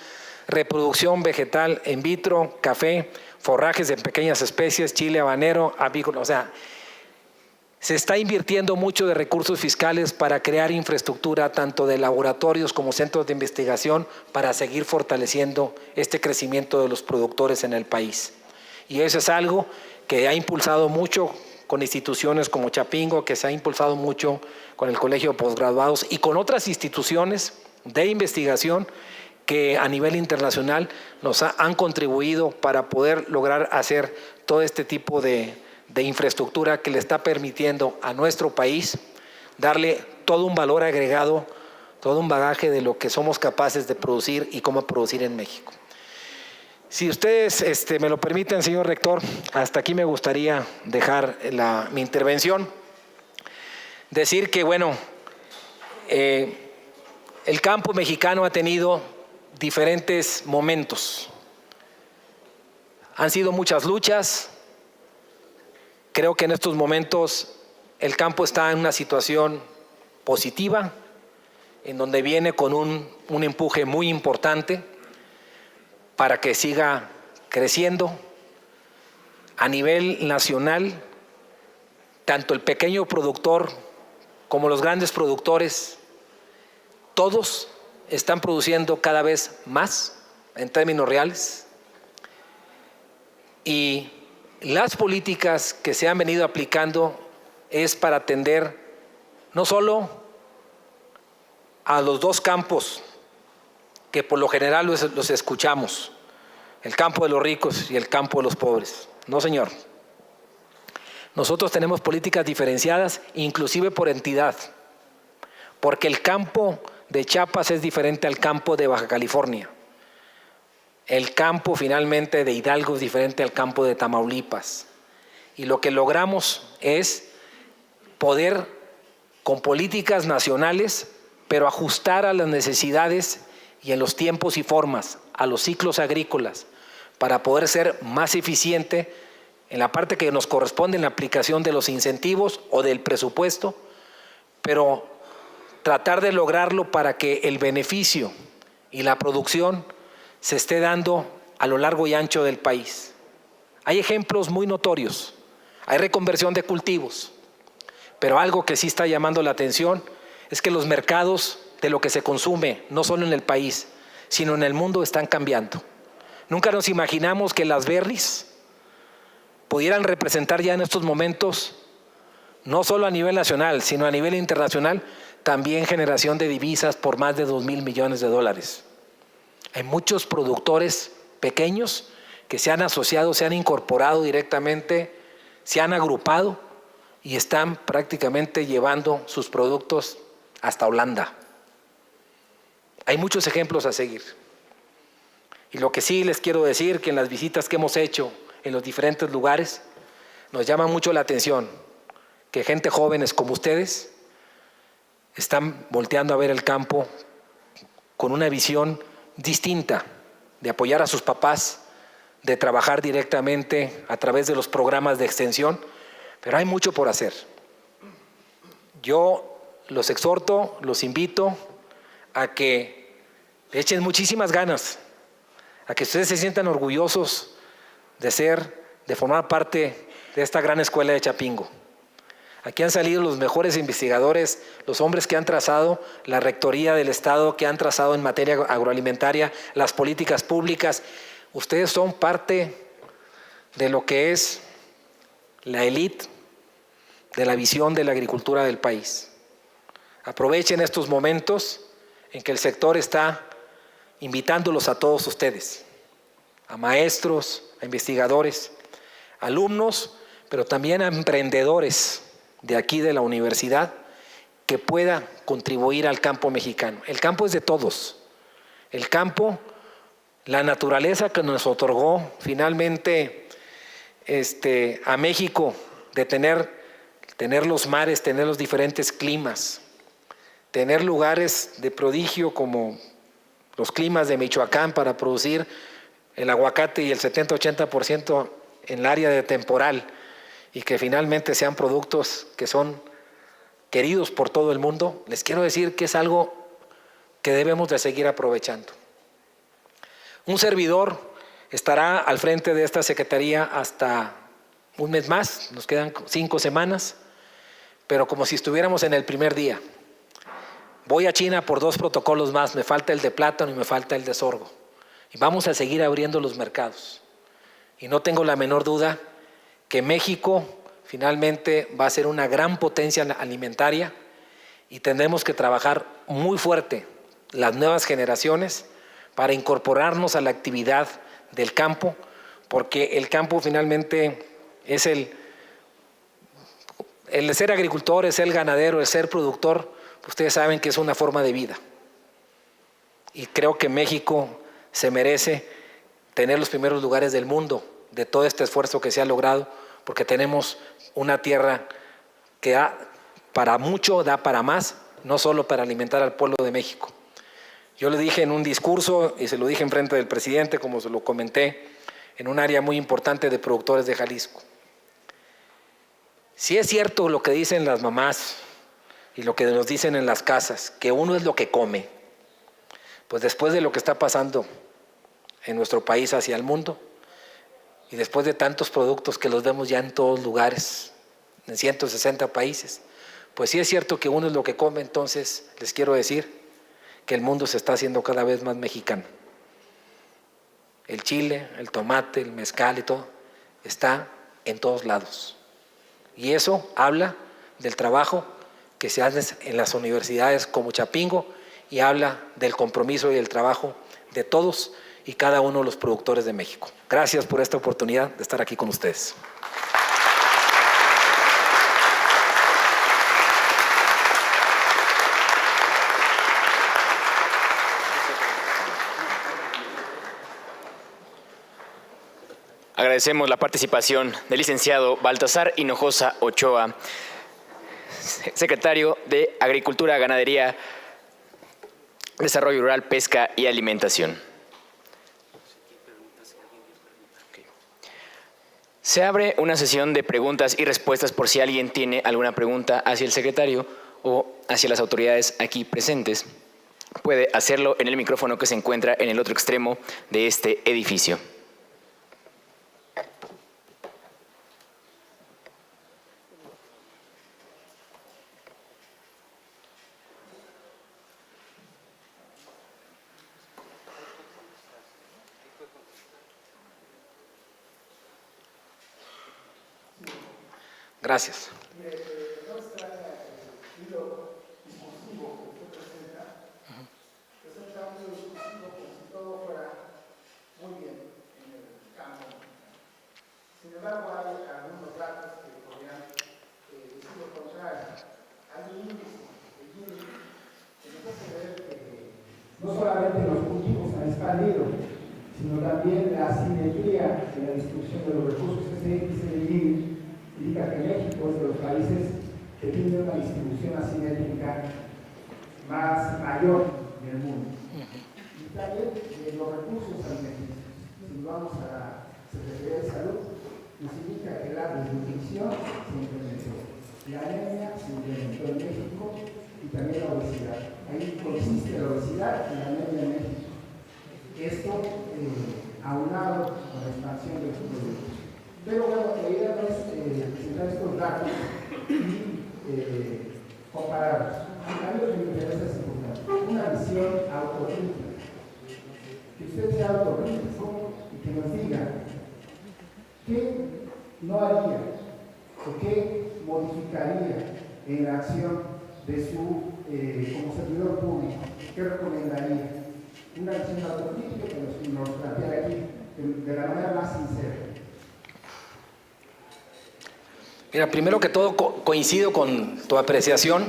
reproducción vegetal in vitro, café, forrajes de pequeñas especies, chile habanero, avícola. O sea, se está invirtiendo mucho de recursos fiscales para crear infraestructura tanto de laboratorios como centros de investigación para seguir fortaleciendo este crecimiento de los productores en el país. Y eso es algo que ha impulsado mucho con instituciones como Chapingo, que se ha impulsado mucho con el Colegio de Postgraduados y con otras instituciones de investigación que a nivel internacional nos han contribuido para poder lograr hacer todo este tipo de infraestructura que le está permitiendo a nuestro país darle todo un valor agregado, todo un bagaje de lo que somos capaces de producir y cómo producir en México. Si ustedes me lo permiten, señor rector, hasta aquí me gustaría dejar mi intervención. Decir que, el campo mexicano ha tenido diferentes momentos. Han sido muchas luchas. Creo que en estos momentos el campo está en una situación positiva, en donde viene con un empuje muy importante para que siga creciendo. A nivel nacional, tanto el pequeño productor como los grandes productores, todos están produciendo cada vez más en términos reales. Y las políticas que se han venido aplicando es para atender no solo a los dos campos que por lo general los escuchamos, el campo de los ricos y el campo de los pobres. No, señor. Nosotros tenemos políticas diferenciadas, inclusive por entidad, porque el campo de Chiapas es diferente al campo de Baja California. El campo finalmente de Hidalgo es diferente al campo de Tamaulipas. Y lo que logramos es poder, con políticas nacionales, pero ajustar a las necesidades y en los tiempos y formas, a los ciclos agrícolas, para poder ser más eficiente en la parte que nos corresponde en la aplicación de los incentivos o del presupuesto, pero tratar de lograrlo para que el beneficio y la producción se esté dando a lo largo y ancho del país. Hay ejemplos muy notorios, hay reconversión de cultivos, pero algo que sí está llamando la atención es que los mercados de lo que se consume, no solo en el país, sino en el mundo, están cambiando. Nunca nos imaginamos que las berries pudieran representar ya en estos momentos, no solo a nivel nacional, sino a nivel internacional, también generación de divisas por más de 2,000 millones de dólares. Hay muchos productores pequeños que se han asociado, se han incorporado directamente, se han agrupado y están prácticamente llevando sus productos hasta Holanda. Hay muchos ejemplos a seguir. Y lo que sí les quiero decir, que en las visitas que hemos hecho en los diferentes lugares, nos llama mucho la atención que gente jóvenes como ustedes están volteando a ver el campo con una visión distinta de apoyar a sus papás, de trabajar directamente a través de los programas de extensión, pero hay mucho por hacer. Yo los exhorto, los invito a que le echen muchísimas ganas, a que ustedes se sientan orgullosos de formar parte de esta gran escuela de Chapingo. Aquí han salido los mejores investigadores, los hombres que han trazado la rectoría del Estado, que han trazado en materia agroalimentaria las políticas públicas. Ustedes son parte de lo que es la élite de la visión de la agricultura del país. Aprovechen estos momentos en que el sector está invitándolos a todos ustedes, a maestros, a investigadores, alumnos, pero también a emprendedores de aquí de la universidad que puedan contribuir al campo mexicano. El campo es de todos. El campo, la naturaleza que nos otorgó finalmente a México de tener los mares, tener los diferentes climas, tener lugares de prodigio como los climas de Michoacán para producir el aguacate y el 70-80% en el área de temporal, y que finalmente sean productos que son queridos por todo el mundo, les quiero decir que es algo que debemos de seguir aprovechando. Un servidor estará al frente de esta secretaría hasta un mes más, nos quedan 5 semanas, pero como si estuviéramos en el primer día. Voy a China por 2 protocolos más, me falta el de plátano y me falta el de sorgo. Y vamos a seguir abriendo los mercados. Y no tengo la menor duda que México finalmente va a ser una gran potencia alimentaria y tendremos que trabajar muy fuerte las nuevas generaciones para incorporarnos a la actividad del campo, porque el campo finalmente es el de ser agricultor, es el ganadero, el ser productor, ustedes saben que es una forma de vida. Y creo que México se merece tener los primeros lugares del mundo de todo este esfuerzo que se ha logrado, porque tenemos una tierra que da para mucho, da para más, no solo para alimentar al pueblo de México. Yo le dije en un discurso, y se lo dije en frente del presidente, como se lo comenté, en un área muy importante de productores de Jalisco. Si es cierto lo que dicen las mamás y lo que nos dicen en las casas, que uno es lo que come, pues después de lo que está pasando en nuestro país hacia el mundo, y después de tantos productos que los vemos ya en todos lugares, en 160 países, pues sí es cierto que uno es lo que come, entonces les quiero decir que el mundo se está haciendo cada vez más mexicano. El chile, el tomate, el mezcal y todo, está en todos lados. Y eso habla del trabajo que se hace en las universidades como Chapingo y habla del compromiso y del trabajo de todos y cada uno de los productores de México. Gracias por esta oportunidad de estar aquí con ustedes. Agradecemos la participación del licenciado Baltasar Hinojosa Ochoa, secretario de Agricultura, Ganadería, Desarrollo Rural, Pesca y Alimentación. Se abre una sesión de preguntas y respuestas por si alguien tiene alguna pregunta hacia el secretario o hacia las autoridades aquí presentes. Puede hacerlo en el micrófono que se encuentra en el otro extremo de este edificio. Gracias. Sin embargo, hay algunos datos que podrían decir lo contrario. Hay un índice, el índice, que nos hace ver que no solamente los cultivos han expandido, sino también la simetría en la distribución de los recursos. Ese índice del Gini indica que México es de los países que tiene una distribución asimétrica mayor del mundo. Y también los recursos alimenticios. Si vamos a la Secretaría de Salud, nos indica que la desnutrición se implementó, la anemia se implementó en México y también la obesidad. Ahí consiste la obesidad y la anemia en México. Esto aunado con la expansión de los productos. Pero bueno, la idea no es presentar estos datos y compararlos. A mí lo que me interesa es importante, una visión autocrítica. Que usted sea autocrítico y que nos diga qué no haría o qué modificaría en la acción de su como servidor público, qué recomendaría. Una visión autocrítica que nos plantea aquí de la manera más sincera. Mira, primero que todo coincido con tu apreciación.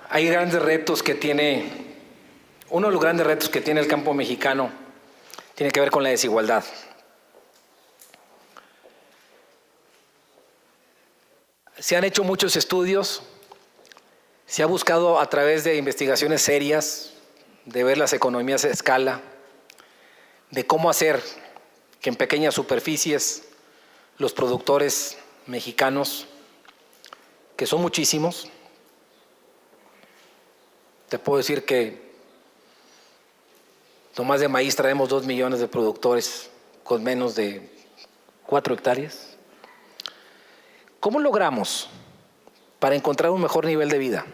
Hay grandes retos que tiene, uno de los grandes retos que tiene el campo mexicano tiene que ver con la desigualdad. Se han hecho muchos estudios, se ha buscado a través de investigaciones serias, de ver las economías a escala, de cómo hacer que en pequeñas superficies los productores mexicanos, que son muchísimos, te puedo decir que nomás de maíz traemos 2 millones de productores con menos de 4 hectáreas. ¿Cómo logramos para encontrar un mejor nivel de vida?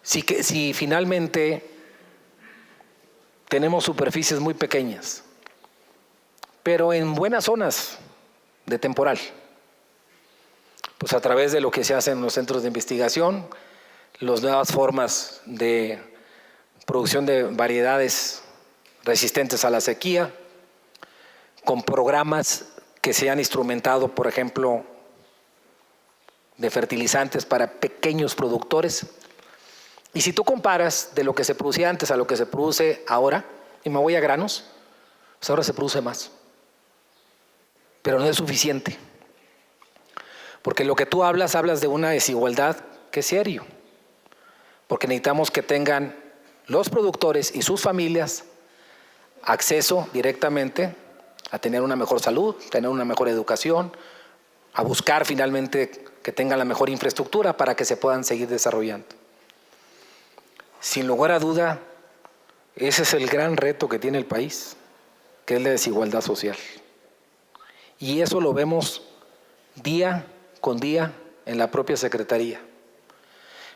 Si finalmente tenemos superficies muy pequeñas, pero en buenas zonas de temporal, pues a través de lo que se hace en los centros de investigación, las nuevas formas de producción de variedades resistentes a la sequía, con programas que se han instrumentado, por ejemplo, de fertilizantes para pequeños productores. Y si tú comparas de lo que se producía antes a lo que se produce ahora, y me voy a granos, pues ahora se produce más. Pero no es suficiente. Porque lo que tú hablas de una desigualdad que es serio. Porque necesitamos que tengan los productores y sus familias acceso directamente a tener una mejor salud, tener una mejor educación, a buscar finalmente que tengan la mejor infraestructura para que se puedan seguir desarrollando. Sin lugar a duda, ese es el gran reto que tiene el país, que es la desigualdad social. Y eso lo vemos día con día en la propia Secretaría.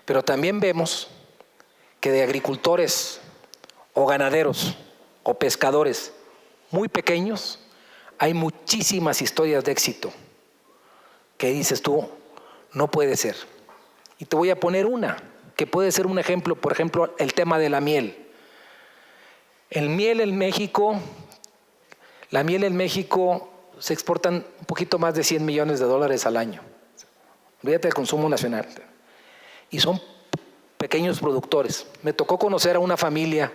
Pero también vemos que de agricultores o ganaderos o pescadores muy pequeños hay muchísimas historias de éxito que dices tú, no puede ser. Y te voy a poner una, que puede ser un ejemplo, por ejemplo, el tema de la miel. La miel en México se exportan un poquito más de $100 millones al año. Olvídate del consumo nacional. Y son pequeños productores. Me tocó conocer a una familia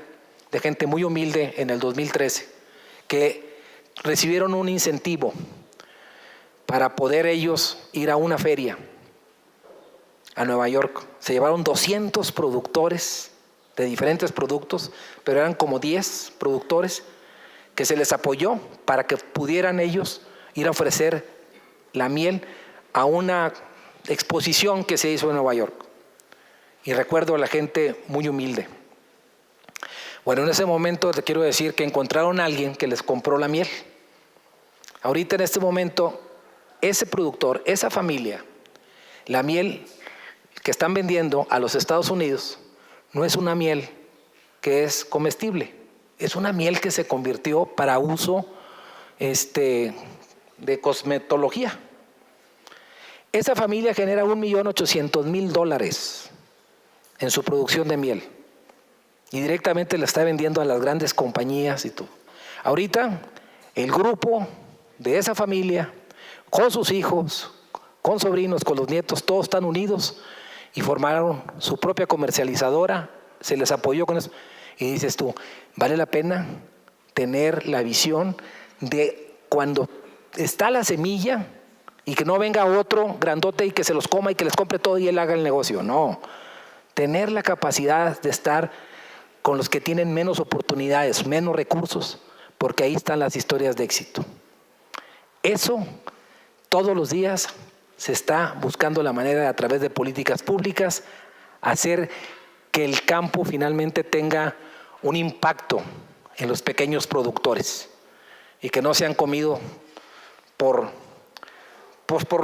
de gente muy humilde en el 2013 que recibieron un incentivo para poder ellos ir a una feria a Nueva York. Se llevaron 200 productores de diferentes productos, pero eran como 10 productores que se les apoyó para que pudieran ellos ir a ofrecer la miel a una exposición que se hizo en Nueva York. Y recuerdo a la gente muy humilde. Bueno, en ese momento te quiero decir que encontraron a alguien que les compró la miel. Ahorita en este momento, ese productor, esa familia, la miel que están vendiendo a los Estados Unidos no es una miel que es comestible, es una miel que se convirtió para uso de cosmetología. Esa familia genera $1.800.000 en su producción de miel y directamente la está vendiendo a las grandes compañías y todo. Ahorita el grupo de esa familia, con sus hijos, con sobrinos, con los nietos, todos están unidos y formaron su propia comercializadora, se les apoyó con eso. Y dices tú, vale la pena tener la visión de cuando está la semilla y que no venga otro grandote y que se los coma y que les compre todo y él haga el negocio. No, tener la capacidad de estar con los que tienen menos oportunidades, menos recursos, porque ahí están las historias de éxito. Eso todos los días se está buscando la manera, a través de políticas públicas, hacer que el campo finalmente tenga un impacto en los pequeños productores y que no sean comidos por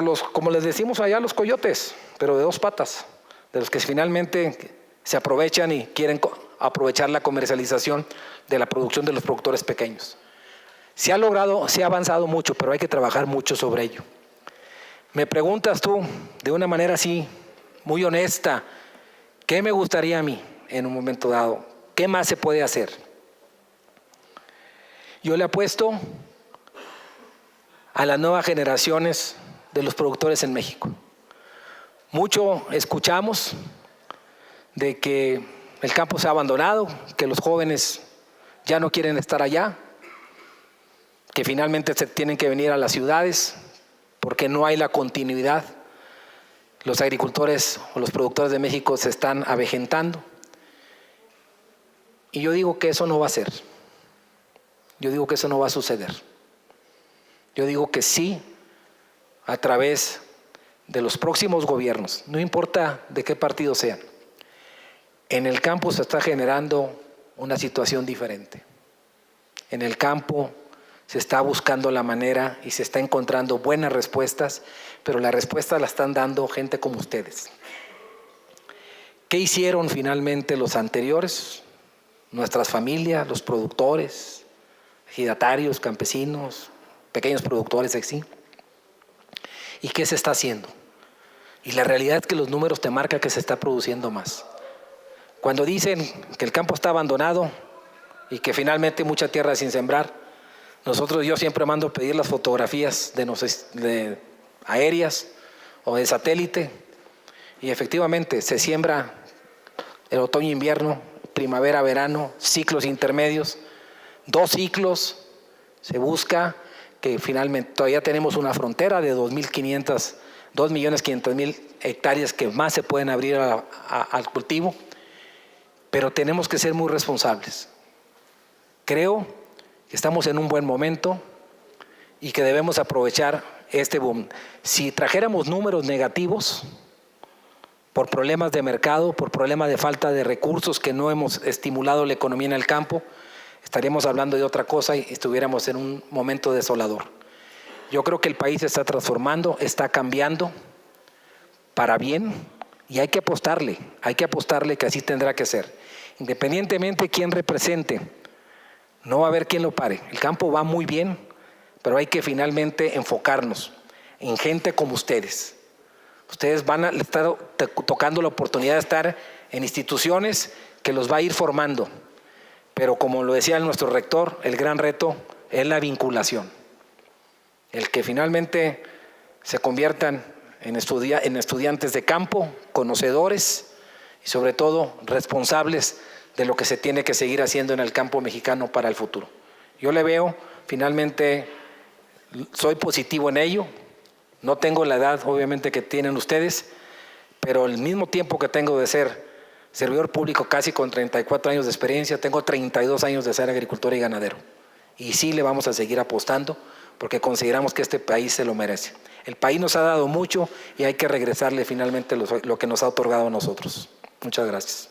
los, como les decimos allá, los coyotes, pero de dos patas, de los que finalmente se aprovechan y quieren aprovechar la comercialización de la producción de los productores pequeños. Se ha logrado, se ha avanzado mucho, pero hay que trabajar mucho sobre ello. Me preguntas tú, de una manera así, muy honesta, ¿qué me gustaría a mí en un momento dado? ¿Qué más se puede hacer? Yo le apuesto a las nuevas generaciones de los productores en México. Mucho escuchamos de que el campo se ha abandonado, que los jóvenes ya no quieren estar allá, que finalmente se tienen que venir a las ciudades porque no hay la continuidad. Los agricultores o los productores de México se están avejentando. Y yo digo que eso no va a ser. Yo digo que eso no va a suceder. Yo digo que sí, a través de los próximos gobiernos, no importa de qué partido sean, en el campo se está generando una situación diferente. En el campo se está buscando la manera y se está encontrando buenas respuestas, pero las respuestas las están dando gente como ustedes. ¿Qué hicieron finalmente los anteriores? Nuestras familias, los productores, ejidatarios, campesinos, pequeños productores, sí. ¿Y qué se está haciendo? Y la realidad es que los números te marcan que se está produciendo más. Cuando dicen que el campo está abandonado y que finalmente mucha tierra sin sembrar, yo siempre mando pedir las fotografías de aéreas o de satélite, y efectivamente se siembra el otoño-invierno, primavera-verano, ciclos intermedios, 2 ciclos. Se busca que finalmente todavía tenemos una frontera de 2.500.000 hectáreas que más se pueden abrir al cultivo, pero tenemos que ser muy responsables. Creo que estamos en un buen momento y que debemos aprovechar este boom. Si trajéramos números negativos por problemas de mercado, por problemas de falta de recursos, que no hemos estimulado la economía en el campo, estaríamos hablando de otra cosa y estuviéramos en un momento desolador. Yo creo que el país se está transformando, está cambiando para bien, y hay que apostarle que así tendrá que ser. Independientemente de quién represente, no va a haber quien lo pare. El campo va muy bien, pero hay que finalmente enfocarnos en gente como ustedes. Ustedes van a estar tocando la oportunidad de estar en instituciones que los va a ir formando. Pero como lo decía nuestro rector, el gran reto es la vinculación. El que finalmente se conviertan en estudiantes de campo, conocedores y sobre todo responsables de lo que se tiene que seguir haciendo en el campo mexicano para el futuro. Yo le veo, finalmente, soy positivo en ello. No tengo la edad, obviamente, que tienen ustedes, pero el mismo tiempo que tengo de ser servidor público, casi con 34 años de experiencia, tengo 32 años de ser agricultor y ganadero. Y sí le vamos a seguir apostando porque consideramos que este país se lo merece. El país nos ha dado mucho y hay que regresarle finalmente lo que nos ha otorgado a nosotros. Muchas gracias.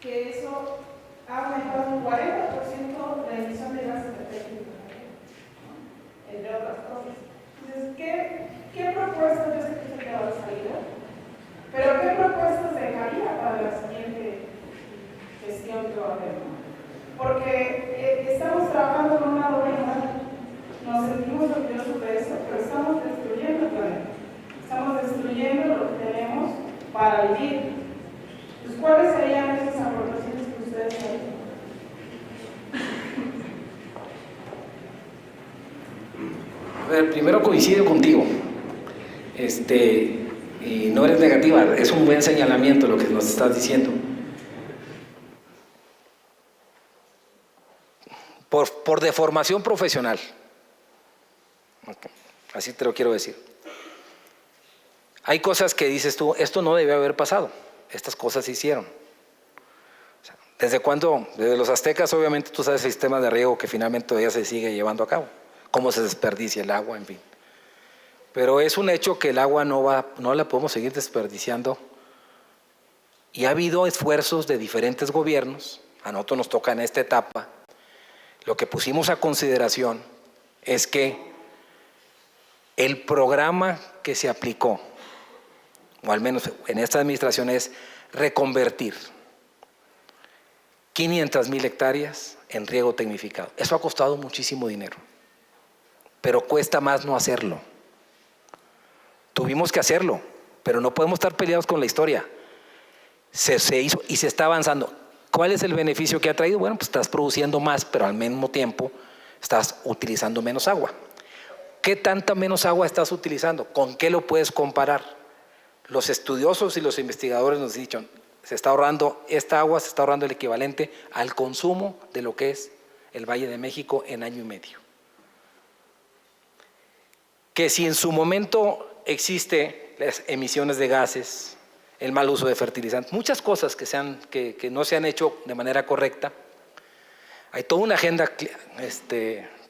Que eso ha aumentado un 40% la emisión de gases de efecto invernadero, entre otras cosas. Entonces, ¿qué propuestas? Yo sé que usted quedó la salida, pero ¿qué propuestas dejaría para la siguiente gestión que va a haber? Porque estamos trabajando con una doble para vivir. Pues, ¿cuáles serían esas aportaciones que ustedes harían? A ver, primero coincido contigo. Y no eres negativa, es un buen señalamiento lo que nos estás diciendo. Por deformación profesional, así te lo quiero decir. Hay cosas que dices tú, esto no debe haber pasado, estas cosas se hicieron. O sea, ¿desde cuándo? Desde los aztecas, obviamente tú sabes el sistema de riego que finalmente todavía se sigue llevando a cabo, cómo se desperdicia el agua, en fin. Pero es un hecho que el agua no la podemos seguir desperdiciando. Y ha habido esfuerzos de diferentes gobiernos, a nosotros nos toca en esta etapa. Lo que pusimos a consideración es que el programa que se aplicó, o al menos en esta administración, es reconvertir 500,000 hectáreas en riego tecnificado. Eso ha costado muchísimo dinero, pero cuesta más no hacerlo. Tuvimos que hacerlo, pero no podemos estar peleados con la historia. Se hizo y se está avanzando. ¿Cuál es el beneficio que ha traído? Bueno, pues estás produciendo más, pero al mismo tiempo estás utilizando menos agua. ¿Qué tanta menos agua estás utilizando? ¿Con qué lo puedes comparar? Los estudiosos y los investigadores nos han dicho, se está ahorrando esta agua, se está ahorrando el equivalente al consumo de lo que es el Valle de México en año y medio. Que si en su momento existe las emisiones de gases, el mal uso de fertilizantes, muchas cosas que no se han hecho de manera correcta. Hay toda una agenda que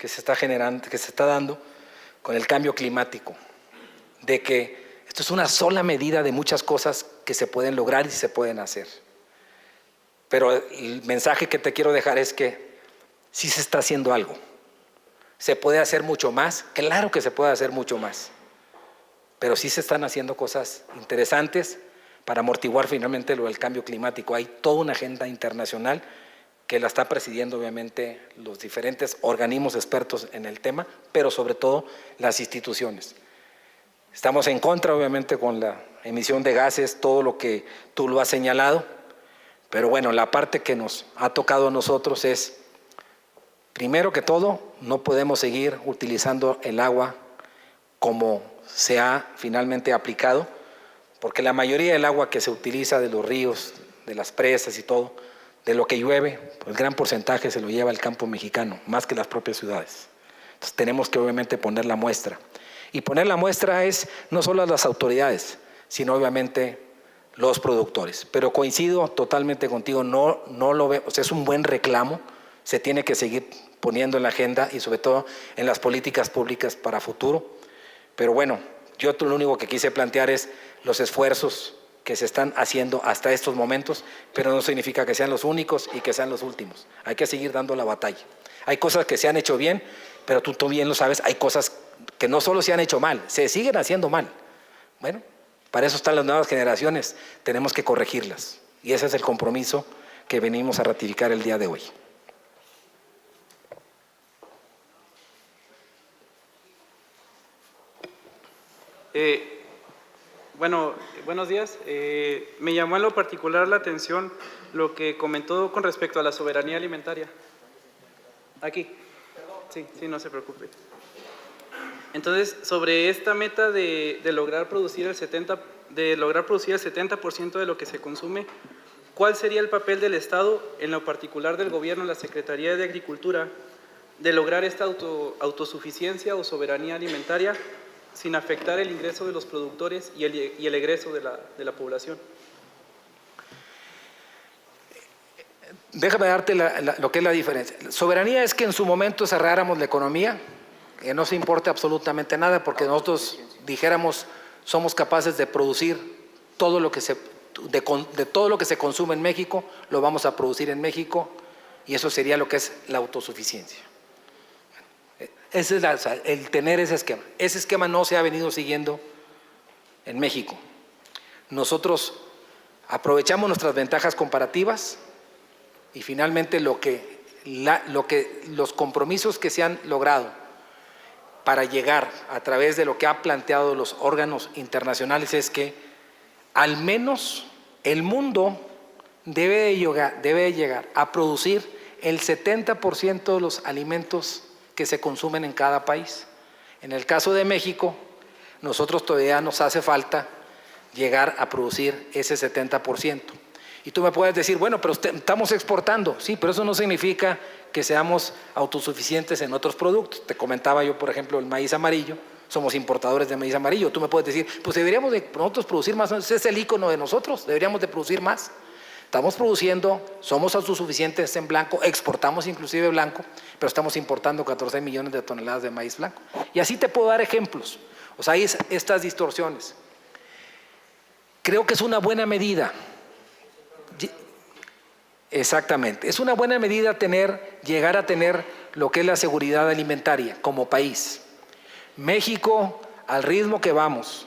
se está generando, que se está dando con el cambio climático, de que esto es una sola medida de muchas cosas que se pueden lograr y se pueden hacer. Pero el mensaje que te quiero dejar es que sí se está haciendo algo. ¿Se puede hacer mucho más? Claro que se puede hacer mucho más. Pero sí se están haciendo cosas interesantes para amortiguar finalmente lo del cambio climático. Hay toda una agenda internacional que la está presidiendo obviamente los diferentes organismos expertos en el tema, pero sobre todo las instituciones. Estamos en contra obviamente con la emisión de gases, todo lo que tú lo has señalado, pero bueno, la parte que nos ha tocado a nosotros es, primero que todo, no podemos seguir utilizando el agua como se ha finalmente aplicado, porque la mayoría del agua que se utiliza de los ríos, de las presas y todo, de lo que llueve, pues el gran porcentaje se lo lleva el campo mexicano, más que las propias ciudades. Entonces tenemos que obviamente poner la muestra. Y poner la muestra es no solo a las autoridades, sino obviamente los productores. Pero coincido totalmente contigo, no lo veo, o sea, es un buen reclamo, se tiene que seguir poniendo en la agenda y sobre todo en las políticas públicas para futuro. Pero bueno, yo lo único que quise plantear es los esfuerzos que se están haciendo hasta estos momentos, pero no significa que sean los únicos y que sean los últimos. Hay que seguir dando la batalla. Hay cosas que se han hecho bien, pero tú bien lo sabes, hay cosas que no solo se han hecho mal, se siguen haciendo mal. Bueno, para eso están las nuevas generaciones, tenemos que corregirlas. Y ese es el compromiso que venimos a ratificar el día de hoy. Bueno, buenos días. Me llamó en lo particular la atención lo que comentó con respecto a la soberanía alimentaria. Aquí. Sí, no se preocupe. Entonces, sobre esta meta de lograr producir el 70% de lo que se consume, ¿cuál sería el papel del Estado, en lo particular del Gobierno, la Secretaría de Agricultura, de lograr esta autosuficiencia o soberanía alimentaria sin afectar el ingreso de los productores y el egreso de la población? Déjame darte lo que es la diferencia. Soberanía es que en su momento cerráramos la economía, que no se importe absolutamente nada, porque nosotros dijéramos somos capaces de producir todo lo que de todo lo que se consume en México, lo vamos a producir en México, y eso sería lo que es la autosuficiencia. Ese es el tener ese esquema. Ese esquema no se ha venido siguiendo en México. Nosotros aprovechamos nuestras ventajas comparativas y finalmente los compromisos que se han logrado para llegar a través de lo que han planteado los órganos internacionales es que al menos el mundo debe de llegar a producir el 70% de los alimentos que se consumen en cada país. En el caso de México, nosotros todavía nos hace falta llegar a producir ese 70%. Y tú me puedes decir, bueno, pero estamos exportando. Sí, pero eso no significa que seamos autosuficientes en otros productos. Te comentaba yo, por ejemplo, el maíz amarillo. Somos importadores de maíz amarillo. Tú me puedes decir, pues deberíamos de nosotros producir más. Ese es el icono de nosotros, deberíamos de producir más. Estamos produciendo, somos autosuficientes en blanco, exportamos inclusive blanco, pero estamos importando 14 millones de toneladas de maíz blanco. Y así te puedo dar ejemplos. O sea, hay estas distorsiones. Creo que es una buena medida. Exactamente. Es una buena medida llegar a tener lo que es la seguridad alimentaria como país. México, al ritmo que vamos,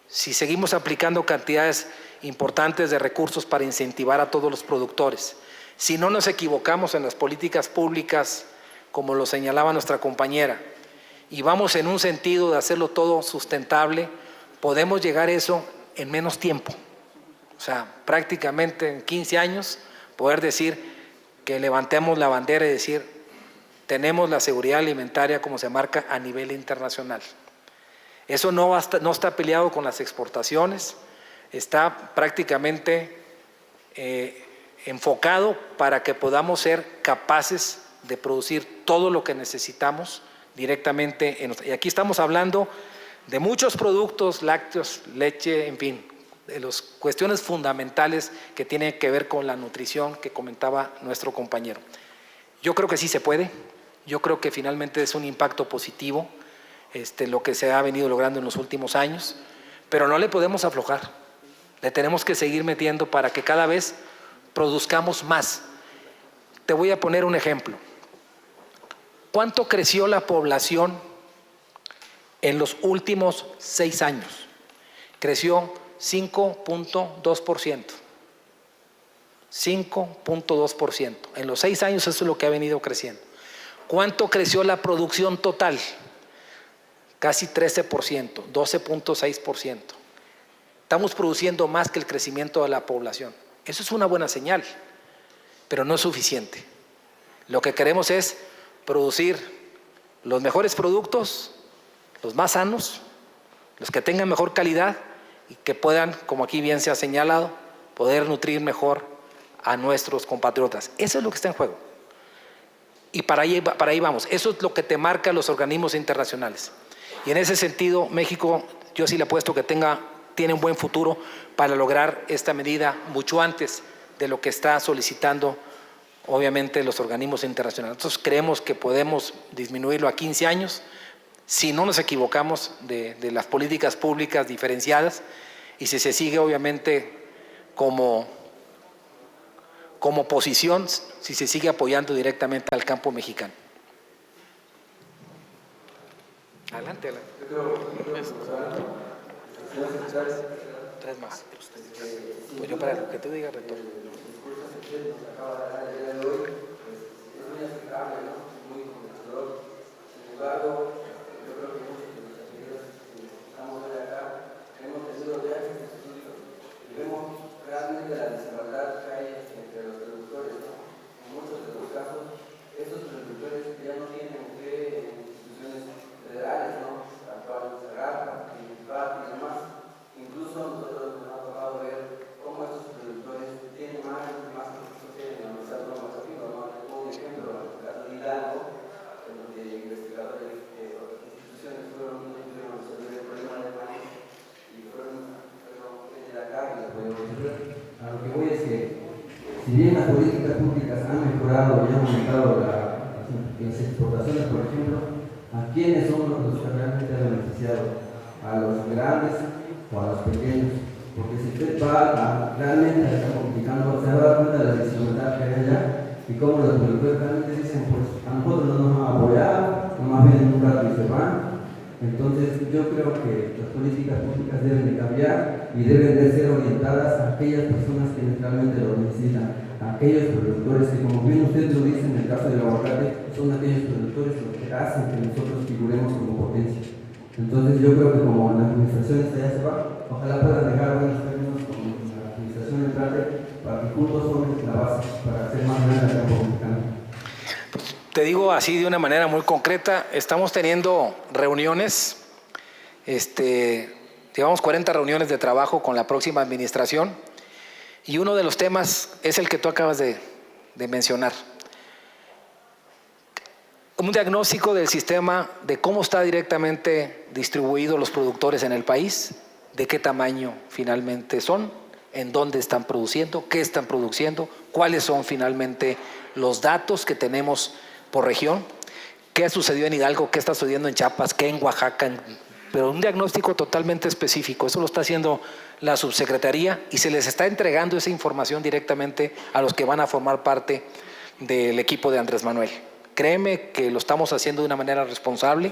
si seguimos aplicando cantidades importantes de recursos para incentivar a todos los productores, si no nos equivocamos en las políticas públicas, como lo señalaba nuestra compañera, y vamos en un sentido de hacerlo todo sustentable, podemos llegar a eso en menos tiempo. O sea, prácticamente en 15 años, poder decir que levantemos la bandera y decir, tenemos la seguridad alimentaria como se marca a nivel internacional. Eso no está peleado con las exportaciones, está prácticamente enfocado para que podamos ser capaces de producir todo lo que necesitamos directamente. Y aquí estamos hablando de muchos productos, lácteos, leche, en fin, de las cuestiones fundamentales que tienen que ver con la nutrición que comentaba nuestro compañero. Yo creo que sí se puede, yo creo que finalmente es un impacto positivo lo que se ha venido logrando en los últimos años, pero no le podemos aflojar, le tenemos que seguir metiendo para que cada vez produzcamos más. Te voy a poner un ejemplo. ¿Cuánto creció la población en los últimos 6 años? Creció 5.2%. 5.2%. En los 6 años eso es lo que ha venido creciendo. ¿Cuánto creció la producción total? Casi 13%, 12.6%. Estamos produciendo más que el crecimiento de la población. Eso es una buena señal, pero no es suficiente. Lo que queremos es producir los mejores productos, los más sanos, los que tengan mejor calidad y que puedan, como aquí bien se ha señalado, poder nutrir mejor a nuestros compatriotas. Eso es lo que está en juego. Y para ahí vamos. Eso es lo que te marca los organismos internacionales. Y en ese sentido, México, yo sí le apuesto que tiene un buen futuro para lograr esta medida mucho antes de lo que está solicitando, obviamente, los organismos internacionales. Nosotros creemos que podemos disminuirlo a 15 años si no nos equivocamos de las políticas públicas diferenciadas y si se sigue, obviamente, como posición, si se sigue apoyando directamente al campo mexicano. Adelante, adelante. Tres más. Pues yo para lo que tú digas retorno. Realmente la desigualdad que hay entre los productores, ¿no? En muchos de los casos, estos productores ya no tienen fe en instituciones federales, ¿no? Actual Zagarpa, INPAC y demás. Incluso nosotros nos ha tocado ver cómo estos productores tienen más recursos que en la Universidad de Massachusetts, ¿no? Un ejemplo, en el caso de Hidalgo, en donde investigadores de otras instituciones fueron a resolver el problema de maíz y fueron de la carne, a lo que voy es que, si bien las políticas públicas han mejorado y han aumentado las exportaciones, por ejemplo, ¿a quiénes son los que realmente han beneficiado? ¿A los grandes o a los pequeños? Porque si usted va realmente a estar complicando, se va a dar cuenta de la desigualdad que hay allá y cómo los productores realmente dicen, pues a nosotros no nos van a apoyar, nomás vienen un rato y se van. Entonces yo creo que las políticas públicas deben de cambiar y deben de ser orientadas a aquellas personas que realmente lo necesitan, a aquellos productores que, como bien usted lo dice en el caso del aguacate, son aquellos productores los que hacen que nosotros figuremos como potencia. Entonces yo creo que como la administración esta ya se va, ojalá puedan dejar buenos términos con la administración entrante para que juntos formen la base para hacer más grande el campo mexicano. Te digo así de una manera muy concreta, estamos teniendo reuniones, llevamos 40 reuniones de trabajo con la próxima administración y uno de los temas es el que tú acabas de mencionar. Un diagnóstico del sistema de cómo está directamente distribuidos los productores en el país, de qué tamaño finalmente son, en dónde están produciendo, qué están produciendo, cuáles son finalmente los datos que tenemos por región, qué sucedió en Hidalgo, qué está sucediendo en Chiapas, qué en Oaxaca, pero un diagnóstico totalmente específico. Eso lo está haciendo la subsecretaría y se les está entregando esa información directamente a los que van a formar parte del equipo de Andrés Manuel. Créeme que lo estamos haciendo de una manera responsable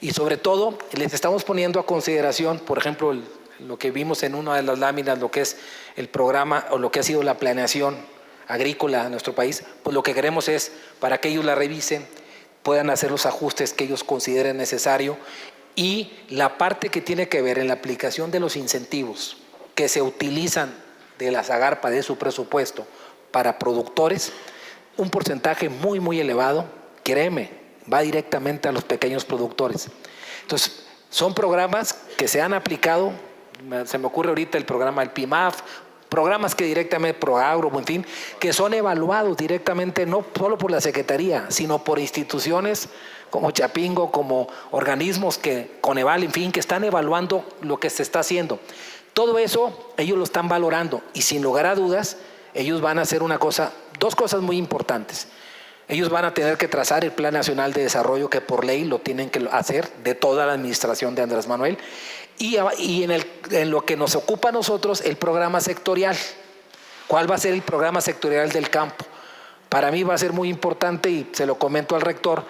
y sobre todo les estamos poniendo a consideración, por ejemplo, lo que vimos en una de las láminas, lo que es el programa o lo que ha sido la planeación agrícola en nuestro país, pues lo que queremos es para que ellos la revisen, puedan hacer los ajustes que ellos consideren necesario y la parte que tiene que ver en la aplicación de los incentivos que se utilizan de la Zagarpa, de su presupuesto para productores, un porcentaje muy, muy elevado, créeme, va directamente a los pequeños productores. Entonces, son programas que se han aplicado, se me ocurre ahorita el programa del PIMAF, programas que directamente, ProAgro, en fin, que son evaluados directamente no solo por la Secretaría, sino por instituciones como Chapingo, como organismos que, Coneval, en fin, que están evaluando lo que se está haciendo. Todo eso ellos lo están valorando y sin lugar a dudas, ellos van a hacer dos cosas muy importantes. Ellos van a tener que trazar el Plan Nacional de Desarrollo que por ley lo tienen que hacer de toda la administración de Andrés Manuel y en lo que nos ocupa a nosotros el programa sectorial. ¿Cuál va a ser el programa sectorial del campo? Para mí va a ser muy importante y se lo comento al rector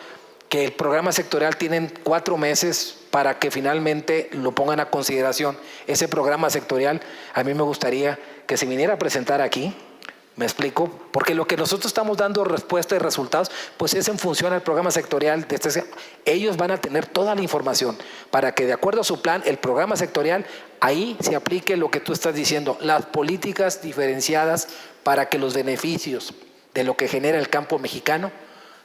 que el programa sectorial tienen 4 meses para que finalmente lo pongan a consideración. Ese programa sectorial a mí me gustaría que se viniera a presentar aquí. ¿Me explico? Porque lo que nosotros estamos dando respuesta y resultados, pues es en función al programa sectorial. Ellos van a tener toda la información para que de acuerdo a su plan, el programa sectorial, ahí se aplique lo que tú estás diciendo, las políticas diferenciadas para que los beneficios de lo que genera el campo mexicano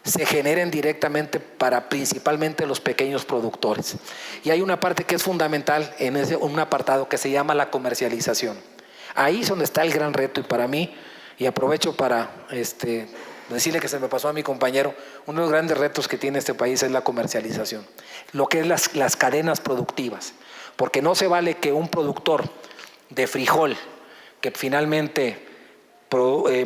se generen directamente para principalmente los pequeños productores. Y hay una parte que es fundamental en un apartado que se llama la comercialización. Ahí es donde está el gran reto y para mí, y aprovecho para decirle que se me pasó a mi compañero, uno de los grandes retos que tiene este país es la comercialización, lo que es las cadenas productivas, porque no se vale que un productor de frijol que finalmente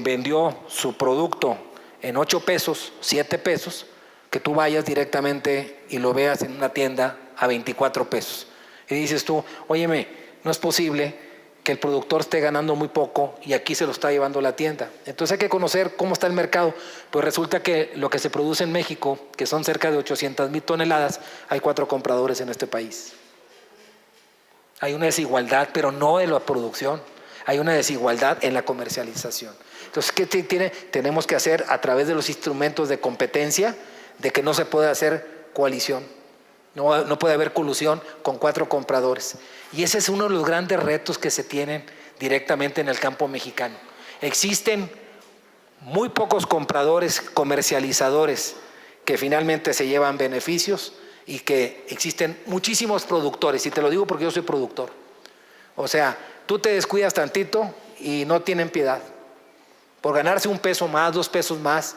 vendió su producto en 8 pesos, 7 pesos, que tú vayas directamente y lo veas en una tienda a 24 pesos. Y dices tú, óyeme, no es posible que el productor esté ganando muy poco y aquí se lo está llevando la tienda. Entonces hay que conocer cómo está el mercado. Pues resulta que lo que se produce en México, que son cerca de 800,000 toneladas, hay 4 compradores en este país. Hay una desigualdad, pero no en la producción. Hay una desigualdad en la comercialización. Entonces, ¿qué tenemos que hacer a través de los instrumentos de competencia? De que no se puede hacer coalición. No puede haber colusión con 4 compradores. Y ese es uno de los grandes retos que se tienen directamente en el campo mexicano. Existen muy pocos compradores, comercializadores que finalmente se llevan beneficios y que existen muchísimos productores. Y te lo digo porque yo soy productor. O sea, tú te descuidas tantito y no tienen piedad. Por ganarse 1 peso más, 2 pesos más,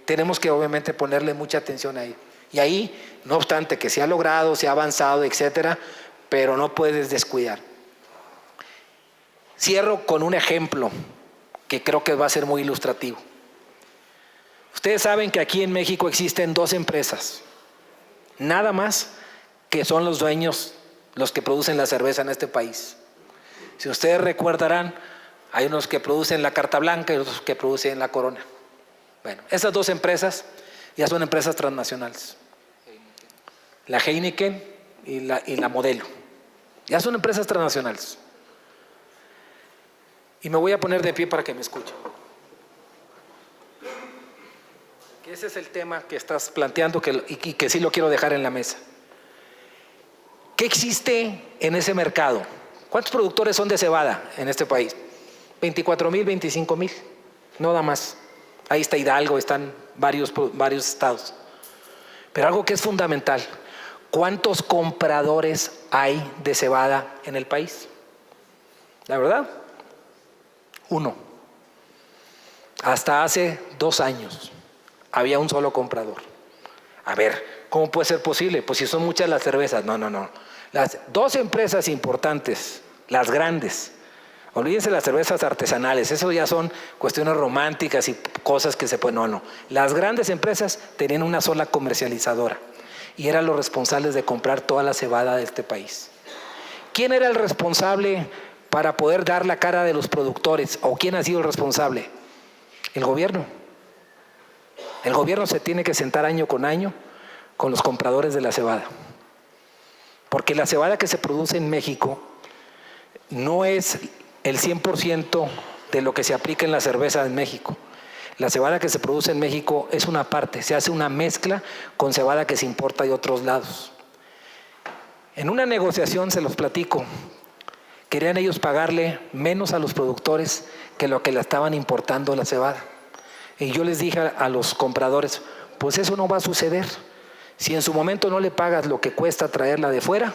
tenemos que obviamente ponerle mucha atención ahí. Y ahí, no obstante que se ha logrado, se ha avanzado, etcétera, pero no puedes descuidar. Cierro con un ejemplo que creo que va a ser muy ilustrativo. Ustedes saben que aquí en México existen 2 empresas, nada más, que son los dueños, los que producen la cerveza en este país. Si ustedes recordarán, hay unos que producen la Carta Blanca y otros que producen la Corona. Bueno, esas 2 empresas ya son empresas transnacionales. La Heineken y la Modelo. Ya son empresas transnacionales. Y me voy a poner de pie para que me escuchen. Que ese es el tema que estás planteando y que sí lo quiero dejar en la mesa. ¿Qué existe en ese mercado? ¿Cuántos productores son de cebada en este país? 24,000, 25,000, no da más. Ahí está Hidalgo, están varios estados. Pero algo que es fundamental, ¿cuántos compradores hay de cebada en el país? La verdad, 1. Hasta hace 2 años había un solo comprador. A ver, ¿cómo puede ser posible? Pues si son muchas las cervezas. No. Las 2 empresas importantes, las grandes, olvídense las cervezas artesanales, eso ya son cuestiones románticas y cosas que se pueden... No. Las grandes empresas tenían una sola comercializadora y eran los responsables de comprar toda la cebada de este país. ¿Quién era el responsable para poder dar la cara de los productores? ¿O quién ha sido el responsable? El gobierno. El gobierno se tiene que sentar año con año con los compradores de la cebada. Porque la cebada que se produce en México no es el 100% de lo que se aplica en la cerveza en México. La cebada que se produce en México es una parte, se hace una mezcla con cebada que se importa de otros lados. En una negociación, se los platico, querían ellos pagarle menos a los productores que lo que la estaban importando la cebada. Y yo les dije a los compradores, pues eso no va a suceder. Si en su momento no le pagas lo que cuesta traerla de fuera,